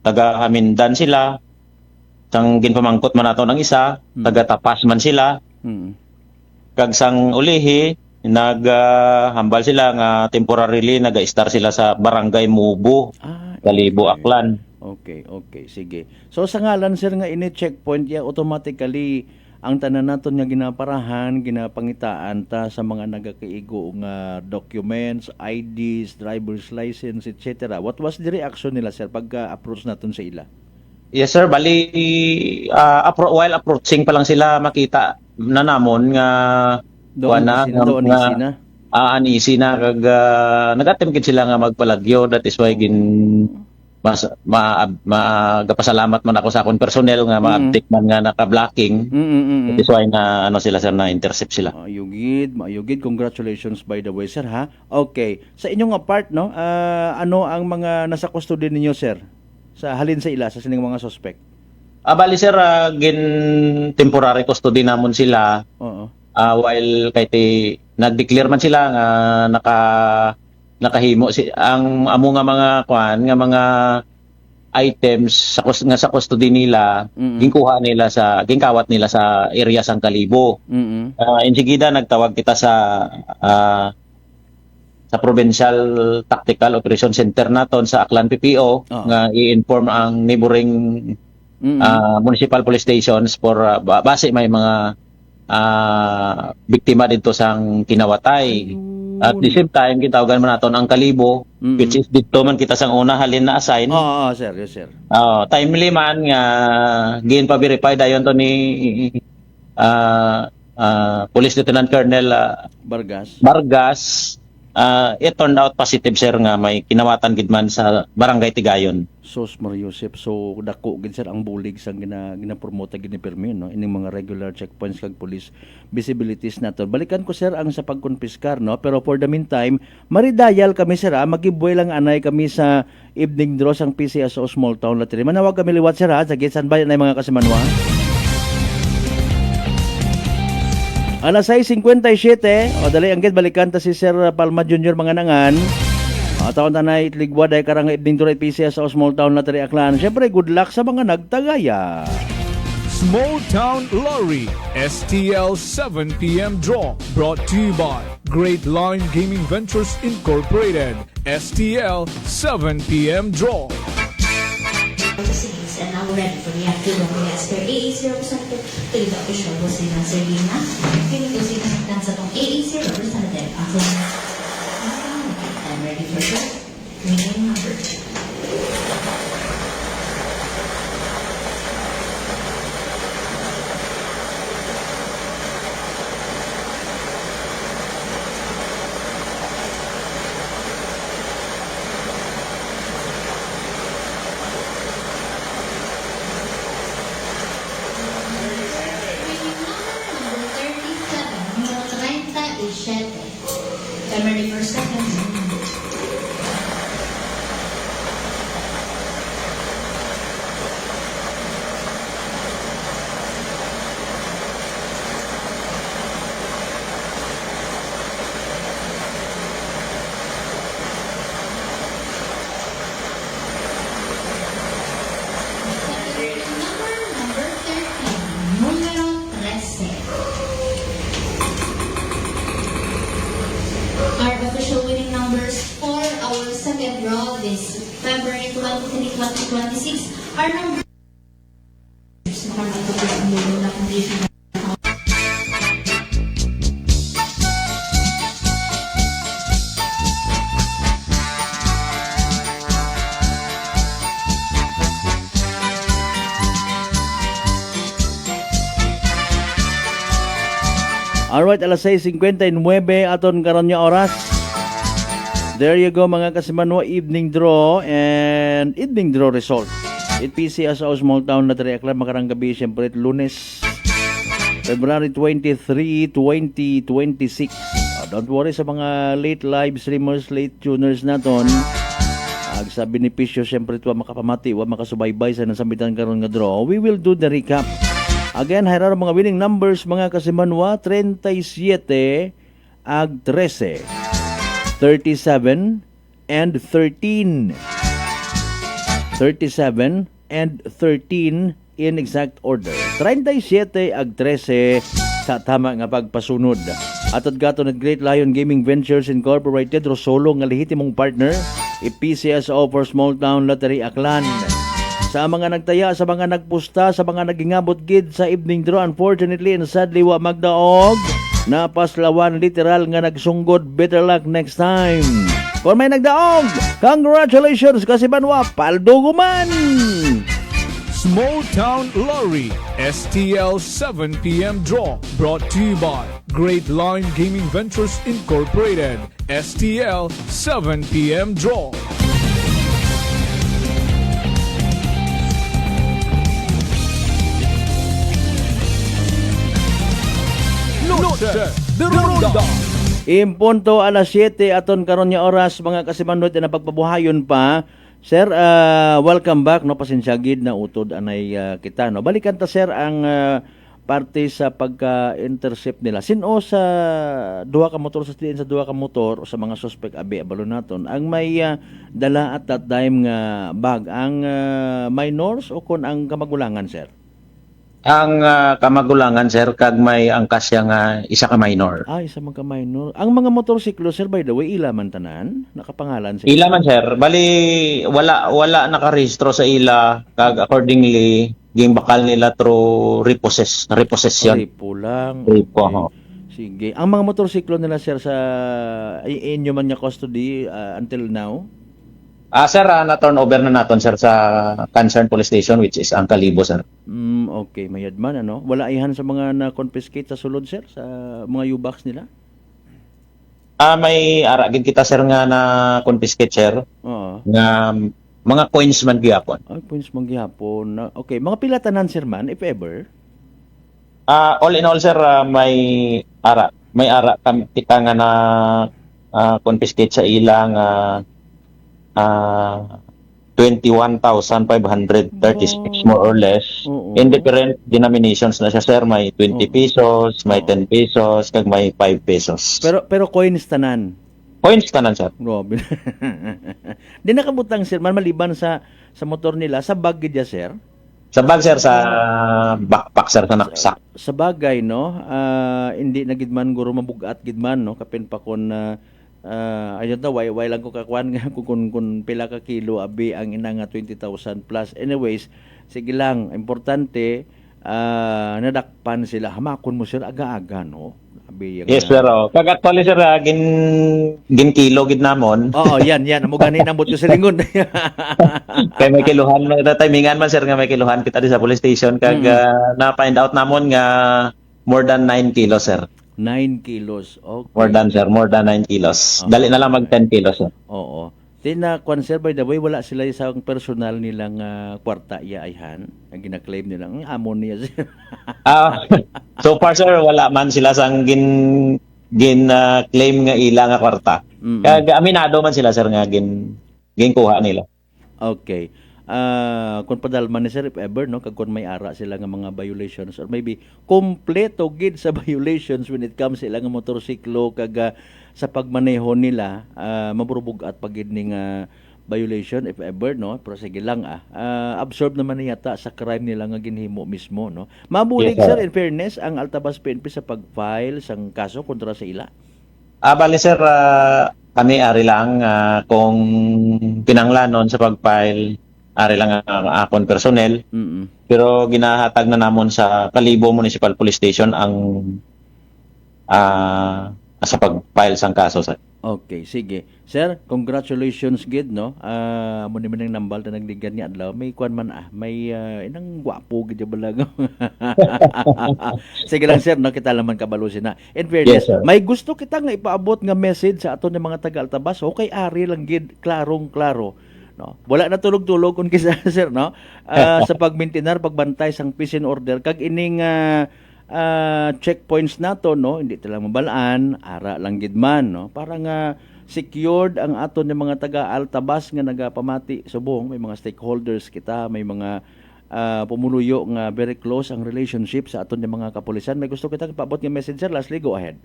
taga Hamindan sila. Sang ginpamangkot man naton ang isa, taga Tapas man sila. Kag sang ulihi naghambal sila nga temporarily naga-star sila sa Barangay Mubo, Kalibo, Aklan. Okay, sige. So sa ngalan sir nga ini checkpoint ya automatically ang tanan naton nga ginaparahan, ginapangitaan ta sa mga nagakaigo nga documents, IDs, driver's license, etc. What was the reaction nila, sir, pagka-approach naton sa ila? Yes sir, bali while approaching pa lang sila makita na namon nga Doon uneasy na kag nag-attempt gid sila nga magpalagyo. That is why magapasalamat man ako sa akong personnel nga ma-update man nga naka-blocking. That is why na sila sir na intercept sila. Maayugid. Congratulations by the way, sir, ha. Okay. Sa inyong part, no, ano ang mga nasa custody ninyo, sir? Sa halin sa ila sa sining mga suspect. Bali sir, temporary custody namon sila. Oo. While nag-declare man sila nga nakahimo ang amo nga mga mga items sa custody nila, gingkuha nila gingkawat nila sa area sang Kalibo. Insigida nagtawag kita sa Provincial Tactical Operation Center naton sa Aklan PPO nga i-inform ang neighboring municipal police stations for base may mga biktima dito sang kinawatay. At the same time gitawagan man naton ang Kalibo, which is dito man kita sang una halin na assign. Sir, yes sir. Timely man nga gin pa verify dayon to ni Police Lieutenant Colonel Vargas. It turned out positive sir nga may kinawatan gid man sa Barangay Tigayon. Sos Mariusep, so dako gid sir ang bulig sang gina-promote gid ni Permin, no, ining mga regular checkpoints kag police visibilities nato. Balikan ko sir ang sa pagkonpiskar, no, pero for the meantime maridayal kami sir, magibuy lang anay kami sa evening draw sang PCSO Small Town Lottery. Manawag kami liwat sir, sa Gitsan Bayan na mga kasimanwa. Alas 6:57, dali ang balikan ta si Sir Palma Jr. mga nangan. Taon na itligwa dahil karang evening to right PCS sa Small Town Lottery Aklan. Siyempre, good luck sa mga nagtagaya. Small Town Lottery STL 7 p.m. Draw brought to you by Great Line Gaming Ventures Incorporated. STL 7 p.m. Draw. And now we're ready for the afternoon. We ask for AA0 representative to the official Jose Serena. Feeling Jose Serena sa itong AA0 representative. I'm ready for the winning number. I'm ready for second. Number 13, numero 13. Our official winning numbers for our second draw this February 23, 2026 are numbers. Alright, alas 6:59 aton karon nga oras. There you go mga kasimanwa, evening draw and evening draw result. It PCSO Small Town Lottery Aklan makarang gabi, siyempre Lunes, February 23, 2026. Don't worry sa mga late live streamers, late tuners naton. Sa benepisyo siyempre ito makapamati, makasubaybay sa nasambitan karon nga draw. We will do the recap. Again, hayraro mga winning numbers mga kasimanwa, 37 ag 13, 37 and 13. 37 and 13 in exact order. 37 ag 13 sa tama nga pagpasunod. Atod gaton at Great Lion Gaming Ventures Incorporated, Rosolo nga lehitimong partner, PCSO for Small Town Lottery Aklan. Sa mga nagtaya, sa mga nagpusta, sa mga nagingabot gid sa evening draw, unfortunately and sadly wa magdaog. Napaslawan literal nga nagsunggod. Better luck next time. Kung may nagdaog, congratulations kasi banwa, palduguman! Small Town Lottery STL 7 p.m. Draw brought to you by Great Line Gaming Ventures Incorporated. STL 7 p.m. Draw. Noche de Ronda. Impunto alas 7 aton karon nga oras mga kasimandot na pagpabuhayon pa. Sir, welcome back no, pasensya gid na utod anay kita no. Balikan ta sir ang parte sa pagka-intercept nila. Sino sa duha ka motor sa duha ka motor o sa mga suspect abi abalo naton ang may dala at that time nga bag ang minors o kon ang kamagulangan sir? Ang kamagulangan sir kag may angkas nga isa ka minor. Isa man ka minor. Ang mga motorsiklo sir by the way ila man tanan nakapangalan sir. Ila man sir, bali wala nakarehistro sa ila kag accordingly ging bakal nila through repossession. Repo lang. Repo. Okay. Sige. Ang mga motorsiklo nila sir sa inyo man nga custody until now? Sir, na-turn over na naton sir sa concerned police station which is ang Kalibo sir. Okay, mayad man ano. Wala ihan sa mga na-confiscate sa sulod sir sa mga U-box nila? May ara gid kita sir nga na confiscate sir. Oo. Nga mga coins man gyapon. Coins man gyapon. Okay, mga pilatanan sir man if ever. All in all sir, may ara kita nga na confiscate sa ilang 21,536 more or less. In different denominations na siya sir, may 20 pesos, may 10 pesos, kag may 5 pesos. Pero coins tanan. Coins tanan sir. Grabe. Di nakabutang sir man maliban sa motor nila sa bag gid sir. Sa bag sir, sa backpack sir sa naksak. Sa bagay no, hindi na gid man guro mabugat gid man no kapin pa kon ayun daw, why lang ko kakuan nga kung pila ka kilo abi ang ina nga 20,000 plus. Anyways, sige lang, importante nadakpan sila. Hamakon mo sir aga-aga no. Abi, yes sir, kag actually sir, gin kilo gid namon. Oo, yan amo gani nambot ko sa lingon. Kay may kiluhan na timingan man sir nga may kiluhan kita di sa police station kag na find out namon nga more than 9 kilos sir. 9 kilos. Okay. More than 9 kilos. Dali na lang mag 10 kilos. Sir. Oo. Kwan sir, by the way, wala sila isang personal nilang kwarta iayhan. Ang gina-claim nila. Ang amon niya sir. So far sir, wala man sila sang claim nga ila nga kwarta. Kaya aminado man sila sir nga gin kuha nila. Okay. Kung padalman ni sir if ever no kag kun may ara sila nga mga violations or maybe kompleto gid sa violations when it comes sila nga motorsiklo kag sa pagmaneho nila maburubog at pagid ning violation if ever no pero sige lang absorb naman yata sa crime nila nga ginhimo mismo no. Mabulig yes, sir in fairness ang Altabas PNP sa pag-file sang kaso kontra sa ila. Bali sir, kami ari lang kung pinanglanon sa pag-file ari lang ang akon personnel. Pero ginahatag na namon sa Kalibo Municipal Police Station ang sa pag-file sang kaso sir. Okay, sige. Sir, congratulations gid no. Mo ni man nambal ta nagligan ni adlaw. May kwan man may inang gwapo gid balag. Sige lang sir, no kita laman kabalo sina. In fairness, yes, may gusto kita nga ipaabot nga message sa aton nga mga taga Altabas. Okay, ari lang gid klarong-klaro. No, wala na tulog-tulog kun kisa sir no sa pagmaintenar pagbantay sang peace and order kag ining checkpoints nato no hindi tala mabalaan ara lang gid man no para nga secured ang aton nga mga taga Altabas nga nagapamati subong may mga stakeholders kita may mga pumuluyo nga very close ang relationship sa aton nga mga kapulisan. May gusto kita paabot nga message sir, lastly go ahead.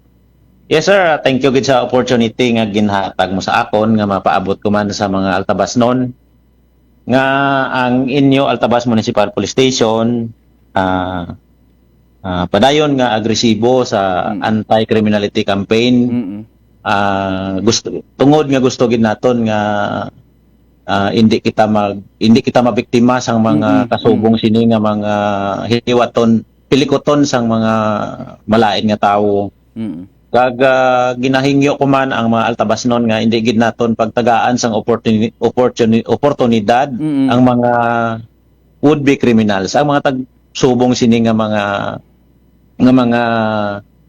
Yes sir, thank you gid sa opportunity nga ginhatag mo sa akon nga mapaabot ko man sa mga Altabas non nga ang inyo Altabas Municipal Police Station padayon nga agresibo sa anti-criminality campaign. Gusto gid naton nga hindi kita mabiktima sang mga kasubong sini nga mga hiwaton pilikoton sang mga malain nga tawo. Kag ginahingyo ko man ang mga altabasnon nga hindi gid naton pagtagaan sang oportunidad ang mga would-be criminals, ang mga tagsubong sini nga mga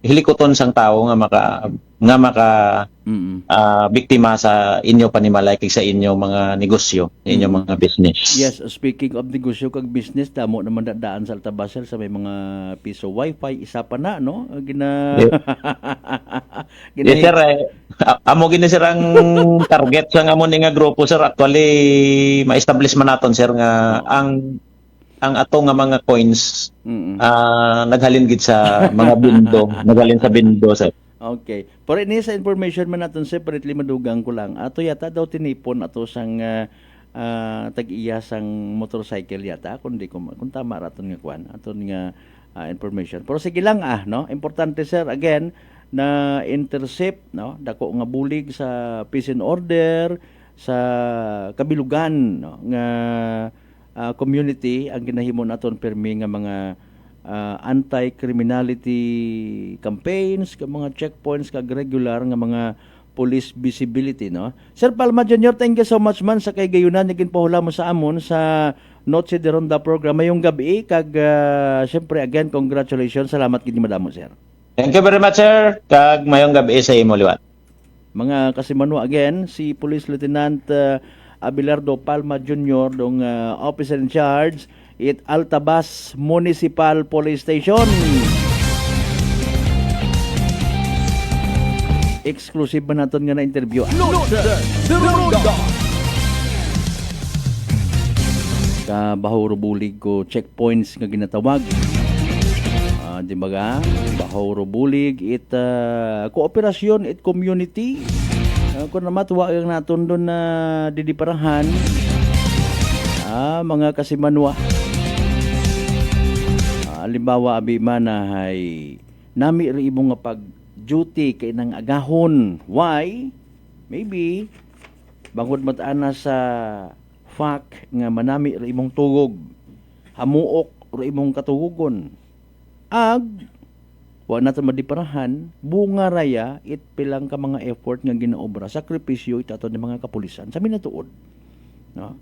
hilikoton sang tawo nga maka biktima sa inyo panimalay kay sa inyo mga negosyo, inyo mga business. Yes, speaking of negosyo kag business, damo naman dadaan sa Altabasel sa may mga piso wifi, isa pa na, no? Yes, sir. Amo gini sir ang target sa nga mo ni nga grupo, sir. Actually, ma-establish man naton, sir, nga ang ato nga mga coins naghalin gid sa mga bindo, naghalin sa bindo, sir. Okay. Pero ini sa information man naton separately madugang ko lang. Ato yata daw tinipon ato sang tag-iya sang motorcycle yata kung tama raton nga kwan aton nga information. Pero sige lang no. Importante sir again na intercept no dako nga bulig sa peace and order sa kabilugan no nga community ang ginahimo naton permi nga mga anti-criminality campaigns, mga checkpoints, kag regular nga mga police visibility, no? Sir Palma Jr., thank you so much man sa kay gayunan naging pahula mo sa amon sa Noche de Ronda program mayong gabi kag syempre again congratulations, salamat gid madamo sir. Thank you very much sir, kag mayong gabi sa imo liwat. Mga kasimano again si Police Lieutenant Abelardo Palma Jr. dong officer in charge at Altabas Municipal Police Station. Exclusive ba natin nga na interview? Bahuro bulig ko checkpoints nga ginatawag. Di ba ga? Bahuro bulig it kooperasyon it community. Kung namatuwa ang naton doon na didiparahan mga kasimanwa. Halimbawa abi man ay nami ri imong nga pag-duty kay nang agahon. Why? Maybe bangod mataana sa fact nga manami ri imong tugog. Hamuok ri imong katugugon. Wa natin madiparahan, bunga raya it pilang ka mga effort nga ginaobra, sakripisyo itato ni mga kapulisan. Sa minatuod. No?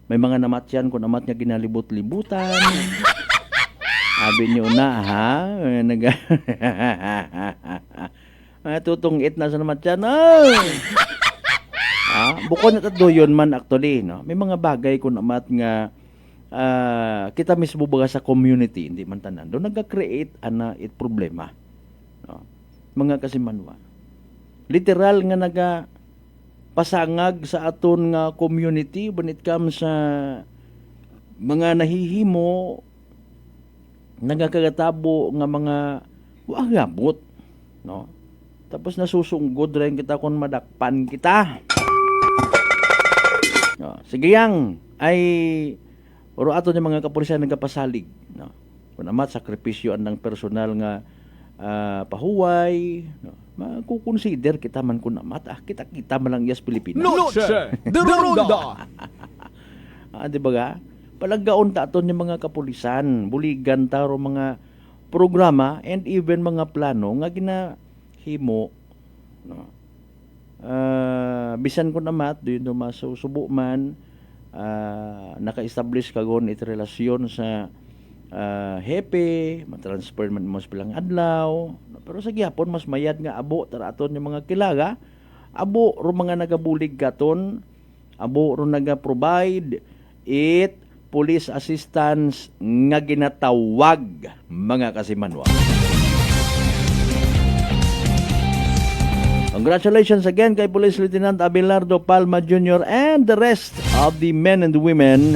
May mga namatyan kung namat nga ginalibot-libutan. Sabi niyo na, tutungit na sa namatyan. Bukod na doyon man actually, no? May mga bagay kung namat nga kita mismo baga sa community, hindi man tanan. Doon nagka-create it problema. No? Mga kasimanwa. Literal nga pasangag sa aton nga community when it comes sa mga nahihimo nagakagatabo nga mga wagabot, no? Tapos nasusunggod rin kita kung madakpan kita. No, sige yang ay oro ato ni mga kapulisan nagapasalig, no? Kung amat sakripisyo andang personal nga pahuway, no? Makukonsider kita man kun amat kita man lang yes Pilipinas. Noche de Ronda. Di ba ga? Palaggaon ta aton yung mga kapulisan, buligan ta ro mga programa and even mga plano nga ginahimo, no? Bisan ko namat doon masusubo man naka-establish kagon it relasyon sa hepe, matransfer man mas bilang adlaw, pero sa gihapon mas mayad nga abo tara aton yung mga kilaga, abo ro mga nagabulig katon, abo ro naga-provide it police assistance nga ginatawag, mga kasimanwa. Congratulations again kay Police Lieutenant Abelardo Palma Jr. and the rest of the men and women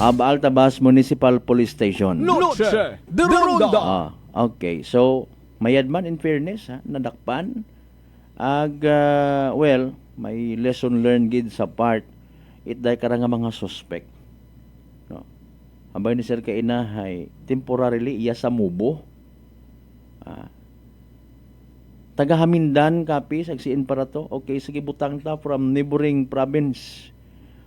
of Altabas Municipal Police Station. Noche de Ronda. Okay, so mayad man in fairness, nadakpan. Well, may lesson learned gid sa part it day karang mga suspect. Ambay ni Sir Kainahay, temporarily iya sa mubo. Taga Hamindan, kapis, agsiin para to. Okay, sige butang ta from neighboring province.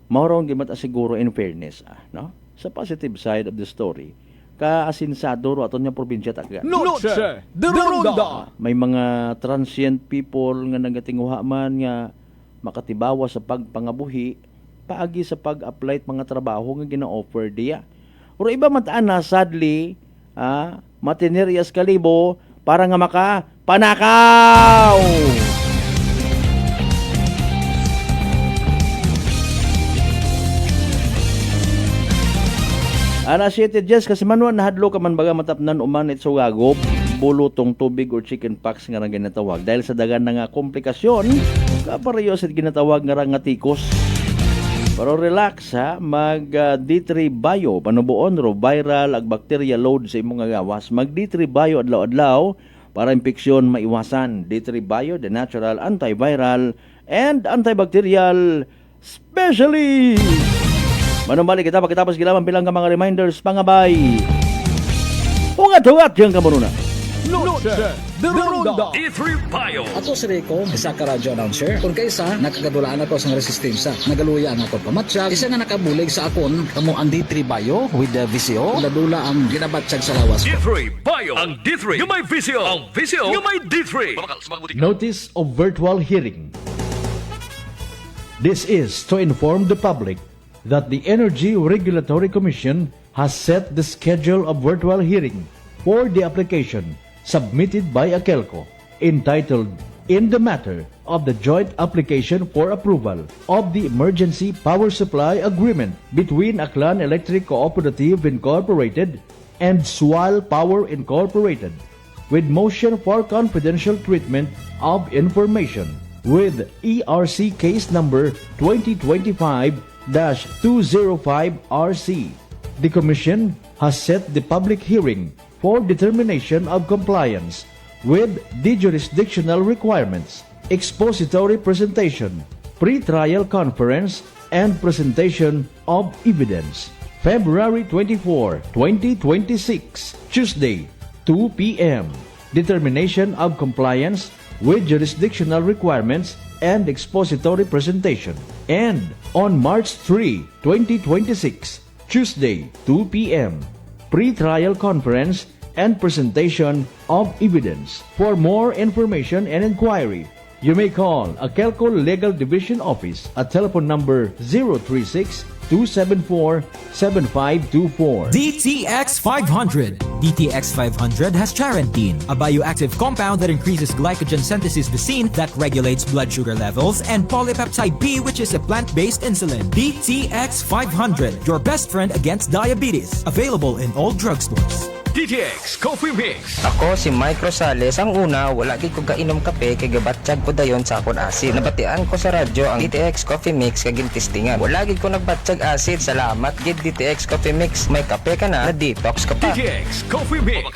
Maurong gimat siguro in fairness, no? Sa positive side of the story, kaasinsado ro aton nga probinsya taga. Noche de Ronda. May mga transient people nga nagatinguha man nga makatibawa sa pagpangabuhi paagi sa pag-apply mga trabaho nga gina-offer diya. Pero iba mataan na sadly, matinerias kalibo para nga panakaw. Ana City Jess kasi manuan nahadlo ka man baga matapnan uman it sugagop bulutong tubig or chicken pox nga ginatawag dahil sa dagan nga komplikasyon kapareho sa ginatawag nga tikos. Pero relax mag D3 Bio panubuon ro viral ag bacteria load sa imong gawas. Mag D3 Bio adlaw-adlaw para impeksyon maiwasan. D3 Bio, the natural antiviral and antibacterial specially. Manumali kita pagkatapos gilaman bilang ka mga reminders pangabay. Ungat-ungat yang kamununa. Noche de Ronda. D3 Bio. Ako si Rico, isa ka radio announcer. Kung kaysa, nakagadulaan ako sa resistensya. Nagaluyan ako pamatsyag. Isa nga nakabulig sa akon, kamo ang D3 Bio with the VCO. Ladula ang ginabatsyag sa lawas ko. D3 Bio. Ang D3 yung may VCO. Ang VCO yung may D3. Notice of virtual hearing. This is to inform the public that the Energy Regulatory Commission has set the schedule of virtual hearing for the application submitted by AKELCO entitled In the Matter of the Joint Application for Approval of the Emergency Power Supply Agreement between Aklan Electric Cooperative Incorporated and Sual Power Incorporated with motion for confidential treatment of information with ERC case number 2025-205RC. The Commission has set the public hearing for determination of compliance with the jurisdictional requirements, expository presentation, pre-trial conference, and presentation of evidence. February 24, 2026, Tuesday, 2 p.m. Determination of compliance with jurisdictional requirements and expository presentation. And on March 3, 2026, Tuesday, 2 p.m., pre-trial conference and presentation of evidence. For more information and inquiry, you may call AKELCO Legal Division Office at telephone number 036-274-7524. DTX 500. DTX 500 has charantine, a bioactive compound that increases glycogen synthesis vacine that regulates blood sugar levels, and polypeptide B, which is a plant-based insulin. DTX 500, your best friend against diabetes. Available in all drugstores. DTX Coffee Mix. Ako si Mike Rosales. Ang una, wala gid ko kainom kape kay gabatsyag ko dayon sa akon asid. Nabatian ko sa radyo ang DTX Coffee Mix kay gintistingan. Wala gid ko nagbatsyag asid. Salamat gid DTX Coffee Mix. May kape ka na detox ka pa. DTX Coffee Mix.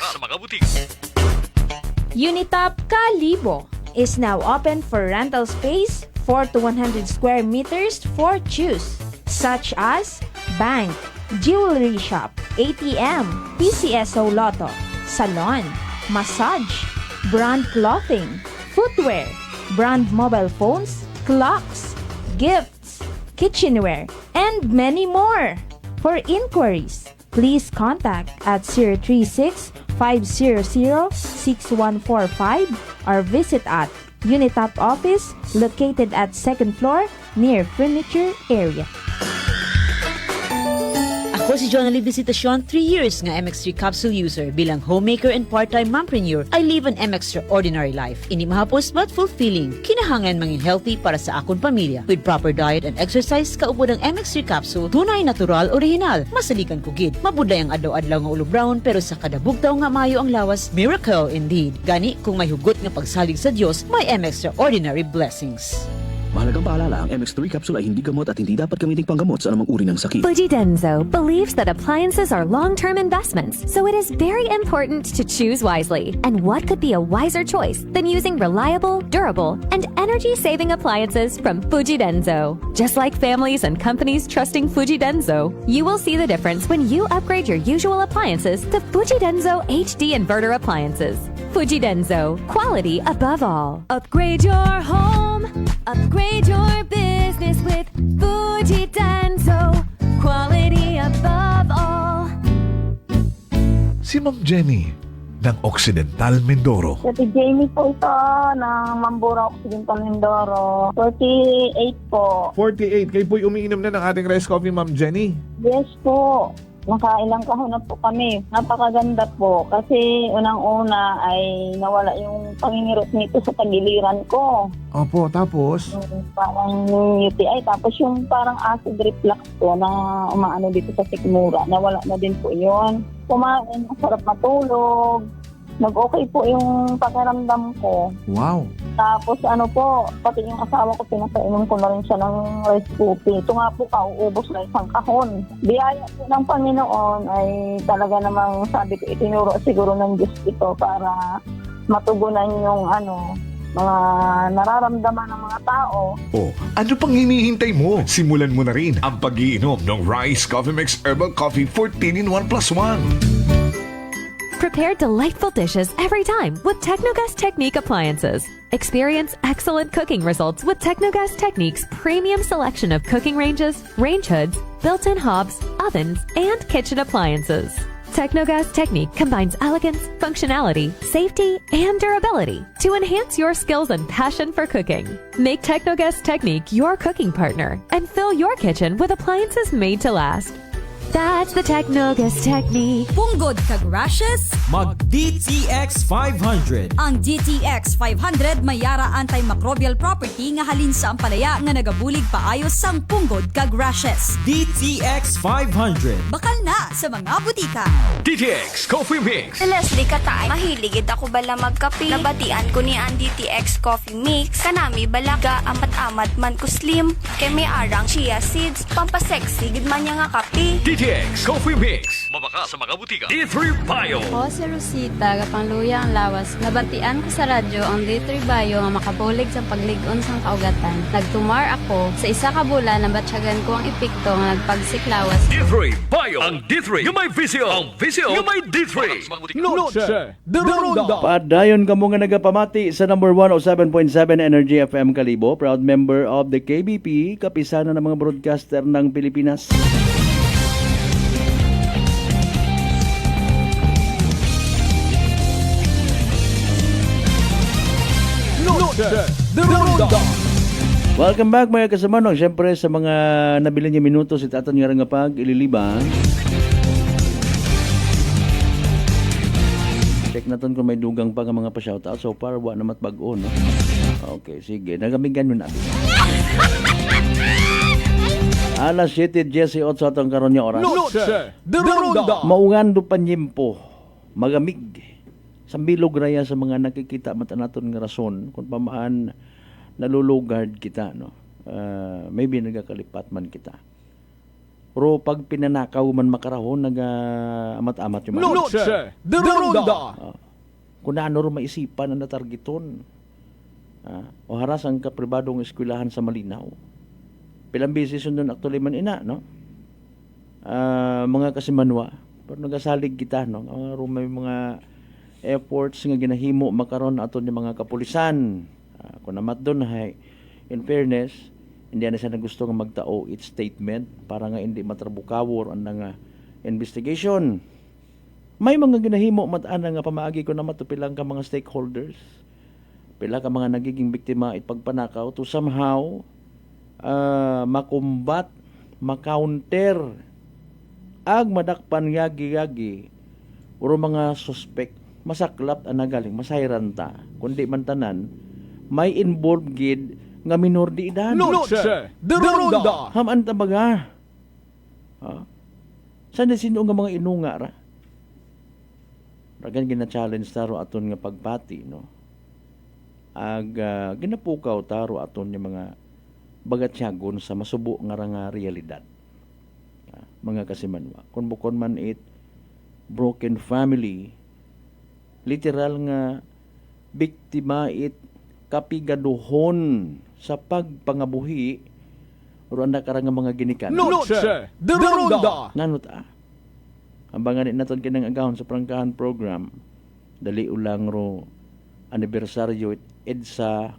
Unitop Kalibo is now open for rental space 4 to 100 square meters for choose, such as bank, jewelry shop, ATM, PCSO Lotto, salon, massage, brand clothing, footwear, brand mobile phones, clocks, gifts, kitchenware, and many more. For inquiries, please contact at 036-500-6145 or visit at Unitop office located at 2nd floor near furniture area. Ako si Jonali Visitasyon, 3 years nga MX3 capsule user. Bilang homemaker and part-time mompreneur, I live an extraordinary life. Ini mahapos but fulfilling. Kinahangan mangin healthy para sa akon pamilya. With proper diet and exercise, kaupod ang MX3 capsule, tunay, natural, original. Masalikan kugid. Mabudlay ang adlaw-adlaw nga ulo brown, pero sa kada bugtaw nga mayo ang lawas, miracle indeed. Gani, kung may hugot nga pagsalig sa Dios, may extraordinary blessings. Mahalagang paalala, ang MX3 capsule ay hindi gamot at hindi dapat gamiting panggamot sa anumang uri ng sakit. Fujidenzo believes that appliances are long-term investments, so it is very important to choose wisely. And what could be a wiser choice than using reliable, durable, and energy-saving appliances from Fujidenzo? Just like families and companies trusting Fujidenzo, you will see the difference when you upgrade your usual appliances to Fujidenzo HD inverter appliances. Fujidenzo, quality above all. Upgrade your home, upgrade your business with Fujidenzo. Si Ma'am Jenny ng Occidental Mindoro. Si Jamie po ito ng Mambura Occidental Mindoro. 48 po. 48. Kayo po'y umiinom na ng ating rice coffee, Ma'am Jenny. Yes po. Nakailang kahon na po kami. Napakaganda po. Kasi unang-una ay nawala yung pangingirot nito sa tagiliran ko. Opo, tapos? Yung parang UTI. Tapos yung parang acid reflux po na umaano dito sa sikmura. Nawala na din po yun. Kumain, masarap matulog. Nag-okay po yung pakiramdam ko. Wow. Tapos ano po, pati yung asawa ko, pinapainom ko na rin siya ng rice coffee. Ito nga po, kauubos na isang kahon. Biyaya po ng Panginoon ay talaga namang sabi ko, itinuro siguro ng Diyos ito para matugunan yung mga nararamdaman ng mga tao. Oh, ano pang hinihintay mo? Simulan mo na rin ang pag-iinom ng Rice Coffee Mix Herbal Coffee 14 in 1 plus 1. Prepare delightful dishes every time with Technogas Technique appliances. Experience excellent cooking results with Technogas Technique's premium selection of cooking ranges, range hoods, built-in hobs, ovens, and kitchen appliances. Technogas Technique combines elegance, functionality, safety, and durability to enhance your skills and passion for cooking. Make Technogas Technique your cooking partner and fill your kitchen with appliances made to last. That's the Technogas Technique. Punggod kag rashes? Mag DTX 500. Ang DTX 500 may yara antimicrobial property nga halin sa ampalaya nga nagabulig paayos sang punggod kag rashes. DTX 500. Bakal na sa mga butika. DTX Coffee Mix. Leslie Katay, mahiligid ako bala magkape. Nabatian ko ni ang DTX Coffee Mix. Kanami balaga amat-amat man ko slim. Kay may arang chia seeds. Pampasexy gid man niya nga kape. DTX Coffee Mix. Mabaka sa mga butika. D3 Bio. Ako si Rosita, kapangluya ang lawas. Nabatian ko sa radyo ang D3 Bio nga makabulig sa pagligon sang kaugatan. Nagtumar ako. Sa isa ka bulan, nabatsyagan ko ang epekto nga nagpagsiklawas. D3 Bio. Ang D3 yung may visyo. Ang visyo yung may D3. Noche de Ronda. Padayon ka mo nga nagapamati sa number 107.7 Energy FM Kalibo. Proud member of the KBP, kapisana ng mga broadcaster ng Pilipinas. Welcome back mga kasamanong. Siyempre sa mga nabili niya minuto si Tatan nga nga pag ililiban. Check natin kung may dugang pa nga mga pa-shoutout. So far, wala naman bago, no? Okay, sige. Nagamigan mo na. Alas 7:18 atong karon nga oras. Noche de Ronda. Maungan do panyempo. Magamig. Sambilog raya sa mga nakikita matanaton nga rason kung pamaan nalulugard kita, no. Maybe nagakalipat man kita. Pero pag pinanakaw man makarahon amat-amat yung mga Noche de Ronda. Kung ano ro maisipan na natargeton. O haras ang kapribadong eskwelahan sa Malinaw. Pilang beses doon actually man ina, no. Mga kasimanwa, pero nagasalig kita, no. May mga efforts nga ginahimo makaron aton yung mga kapulisan. Kung namat doon hay, in fairness, hindi na siya na gusto nga magtao its statement para nga hindi matrabukawor ang nga investigation. May mga ginahimo mataan nga pamaagi ko naman to pilang ka mga stakeholders, pila ka mga nagiging biktima it pagpanakaw to somehow makumbat, makounter ag madakpan yagi-yagi uro mga suspect masaklap ang nagaling, masayran ta. Kundi man tanan, may involved gid nga minor di edad. Noche de Ronda. Haman ta baga. Saan sino nga mga inunga ra? Ragan gina-challenge taro aton nga pagpati, no? Ag ginapukaw taro aton nga mga bagatyagon sa masubo nga nga realidad. Mga kasimanwa. Kung bukon man it broken family, literal nga biktima it kapigaduhon sa pagpangabuhi o anda karang mga ginikan. Noche de Ronda. Nanot ambangan naton kinang agahon sa prangkahan program dali ulang ro anibersaryo it EDSA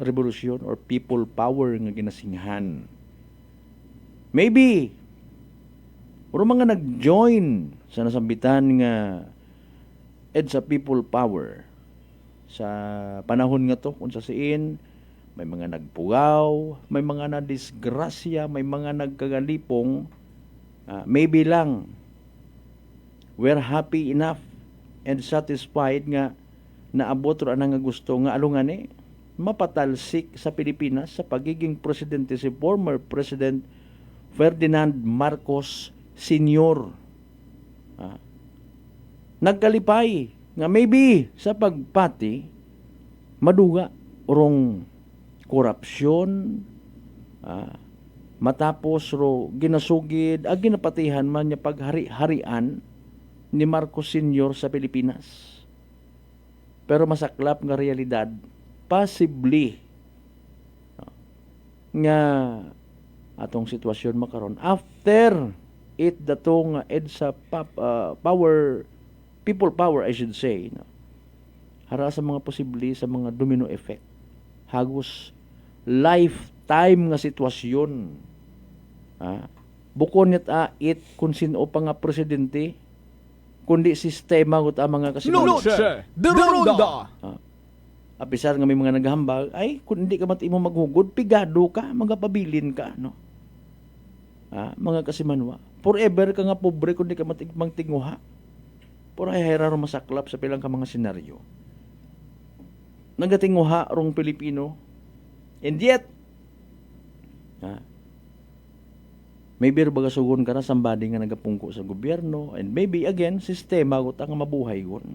revolution or people power nga ginasinghan. Maybe uro mga nag-join sa nasambitan nga EDSA people power sa panahon nga to kung sa siin may mga nagpugaw, may mga nadisgrasya, may mga nagkagalipong, maybe lang we're happy enough and satisfied nga naabot ro ana nga gusto nga alungani mapatalsik sa Pilipinas sa pagiging presidente si former President Ferdinand Marcos Sr. Nagkalipay nga maybe sa pagpati maduga urong korupsyon matapos ro ginasugid ag ginapatihan man niya paghari-harian ni Marcos Sr. sa Pilipinas. Pero masaklap nga realidad possibly nga atong sitwasyon makaron after it datong EDSA people power I should say hara sa mga posible sa mga domino effect hagos lifetime nga sitwasyon bukon it kung sino pa nga presidente kundi sistema gut ang mga Noche de Ronda. Apisar nga may mga naghambal ay kung hindi ka matimo maghugod pigado ka magapabilin ka no mga kasimanwa forever ka nga pobre kung hindi ka matigmang tinguha pura ay heraro masaklap sa pilang ka mga senaryo nagatinguha rong Pilipino and yet maybe baga sugon ka na somebody nga nagapungko sa gobyerno and maybe again sistema gut ang mabuhay gon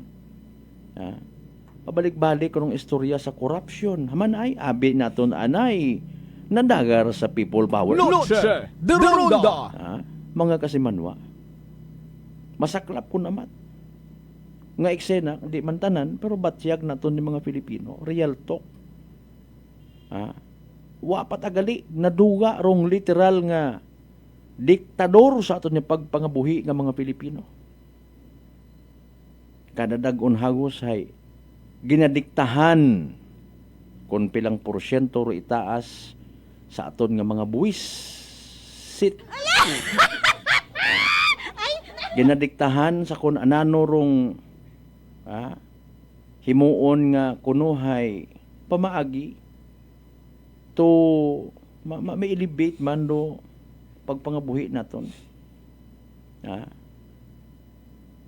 pabalik-balik kanong istorya sa corruption haman ay abi naton anay nadagar sa people power Noche de Ronda. mga kasimanwa masaklap ko naman nga eksena di man tanan pero batyag naton ni mga Pilipino real talk wa patagali naduga rong literal nga diktador sa aton ni pagpangabuhi nga mga Pilipino kada dag-on hagos hay ginadiktahan kung pilang porsyento ro itaas sa aton nga mga buwis sit ginadiktahan sa kung anano rong himuon nga kunuhay pamaagi to ma-elevate man do pagpangabuhi naton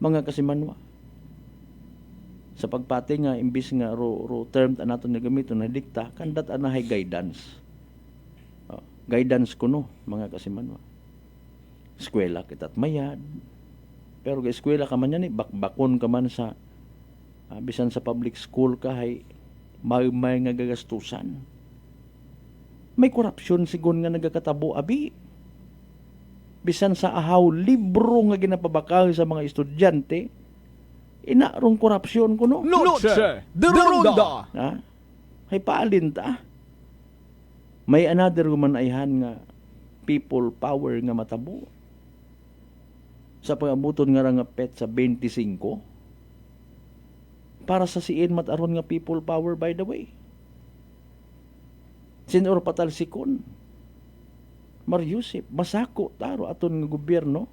mga kasimanwa sa pagpati nga imbis nga ro term naton nga gamiton na dikta kandat anahay guidance guidance kuno mga kasimanwa eskwela kitat mayad pero ga eskwela ka man yan bakbakon ka man sa bisan sa public school ka hay may nga gagastusan may korupsyon sigon nga nagakatabo abi bisan sa ahaw libro nga ginapabakal sa mga estudyante inarong korupsyon kuno Noche de Ronda. hay paalin ta may another gumanayhan nga people power nga matabo sa pangabuton nga rangapet sa 25 para sa siin mataron nga people power by the way Senor Patalsikon Mariusip masako taro aton nga gobyerno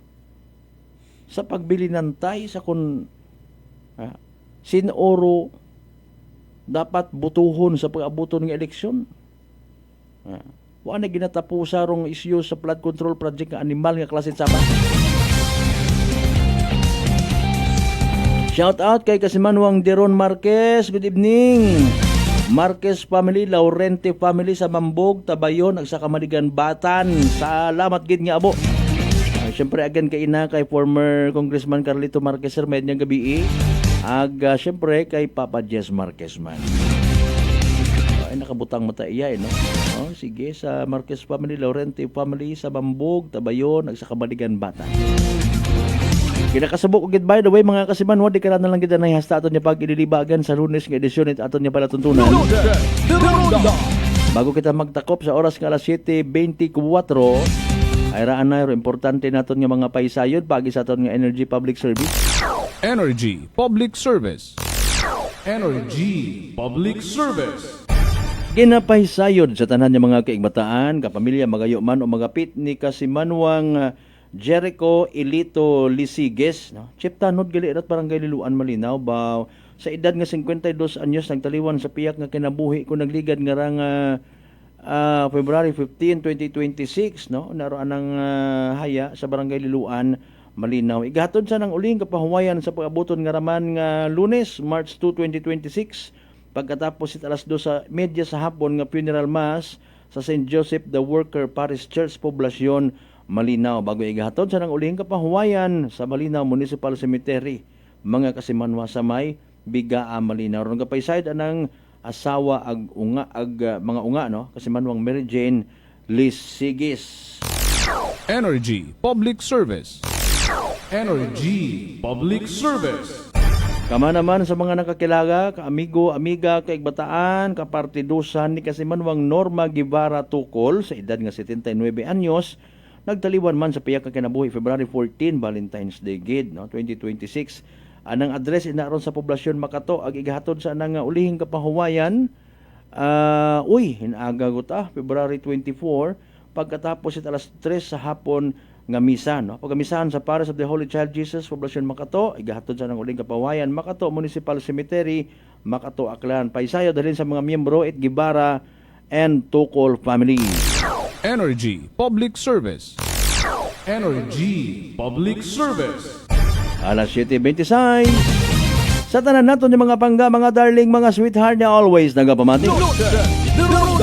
sa pagbili ng tay sa kun sinoro dapat butuhon sa pag-abuton ng eleksyon wa na ginatapusa rong isyu sa flood control project nga animal nga klase sama. Shout out kay Kasimanwang Deron Marquez, good evening. Marquez family, Laurente family sa Mambog, Tabayon, ag sa Kamaligan Batan. Salamat gid nga abo. Siyempre again kay ina kay former Congressman Carlito Marquez sir medyo gabi ag siyempre kay Papa Jess Marquez man. Ay nakabutang mata iya no. Sige sa Marquez family, Laurente family sa Mambog, Tabayon, ag sa Kamaligan Batan. Kinakasabok gid by the way mga kasimanwa di kana lang gid na hasta aton nya pag-ililibagan sa Lunes nga edisyon it aton nya palatuntunan. Bago kita magtakop sa oras nga alas 7:24 ay raan na importante naton nga mga paisayod pagi sa aton nga Energy Public Service. Energy Public Service. Energy Public Service. Ginapahisayod sa tanan nga mga kaigmataan, kapamilya, magayo man o magapit ni Kasimanwang Jericho Ilito Lisiges, no? Chip tanod gali at barangay Liluan Malinaw ba sa edad nga 52 anyos nagtaliwan sa piyak nga kinabuhi ko nagligad nga rang February 15, 2026, no? Naroon ang haya sa barangay Liluan Malinaw. Igahatod sa nang uling kapahuwayan sa pag-abuton nga raman nga Lunes, March 2, 2026 pagkatapos alas 2:30 sa hapon nga funeral mass sa St. Joseph the Worker Parish Church, Poblacion, Malinaw. Bago igahatod sa nang uling kapahuwayan sa Malinaw Municipal Cemetery, mga kasimanwa sa may Bigaa, Malinaw. Ron kapaysayad anang asawa mga unga, no? Kasimanwang Mary Jane Lisigis. Energy Public Service. Energy Public Service. Kama naman sa mga nakakilaga, kaamigo, amiga, kaigbataan, kapartidusan ni Kasimanwang Norma Guevara Tukol sa edad nga 79 anyos, nagtaliwan man sa piyak ka kinabuhi February 14, Valentine's Day gid, no? 2026. Anang address inaron sa poblasyon Makato, ag igahatod sa anang ulihing kapahuwayan, hinaga guta, February 24, pagkatapos alas 3 sa hapon nga misa, no? Pagamisahan sa Parish of the Holy Child Jesus, Poblacion Makato, igahatod sa nang uling kapawayan, Makato Municipal Cemetery, Makato, Aklan. Paisayo dalhin sa mga miyembro at Gibara and Tukol family. Energy Public Service. Energy Public Service. Alas 7:26. Sa tanan naton yung mga pangga, mga darling, mga sweetheart na always nagapamati.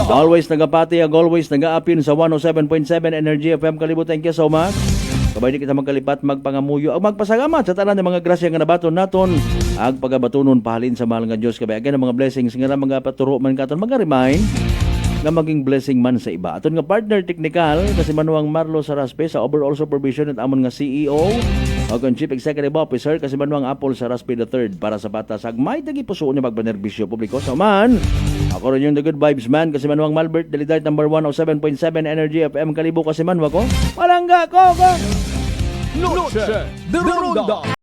Always nagapati, always nagaapin sa 107.7 Energy FM. Kalibot, thank you so much. Kabay di kita magkalipat, magpangamuyo, ang magpasalamat sa tanan ng mga grasya nga nabaton naton, ag pagabatunon pahalin sa mahal nga Dios. Kabay again ang mga blessings nga mga paturo man katon, mga-remind nga maging blessing man sa iba. Aton nga partner technical kasi manuang Marlo Saraspe sa overall supervision at amon nga CEO o ang Chief Executive Officer kasi manuang Apple Saraspe III para sa bata sa may tagi puso niya magbanerbisyo publiko sa man. Ako rin yung The Good Vibes Man kasi manuang Malbert Delidart number 107.7 Energy FM. Kalibo kasi manwa ko palangga ko. Noche de Ronda.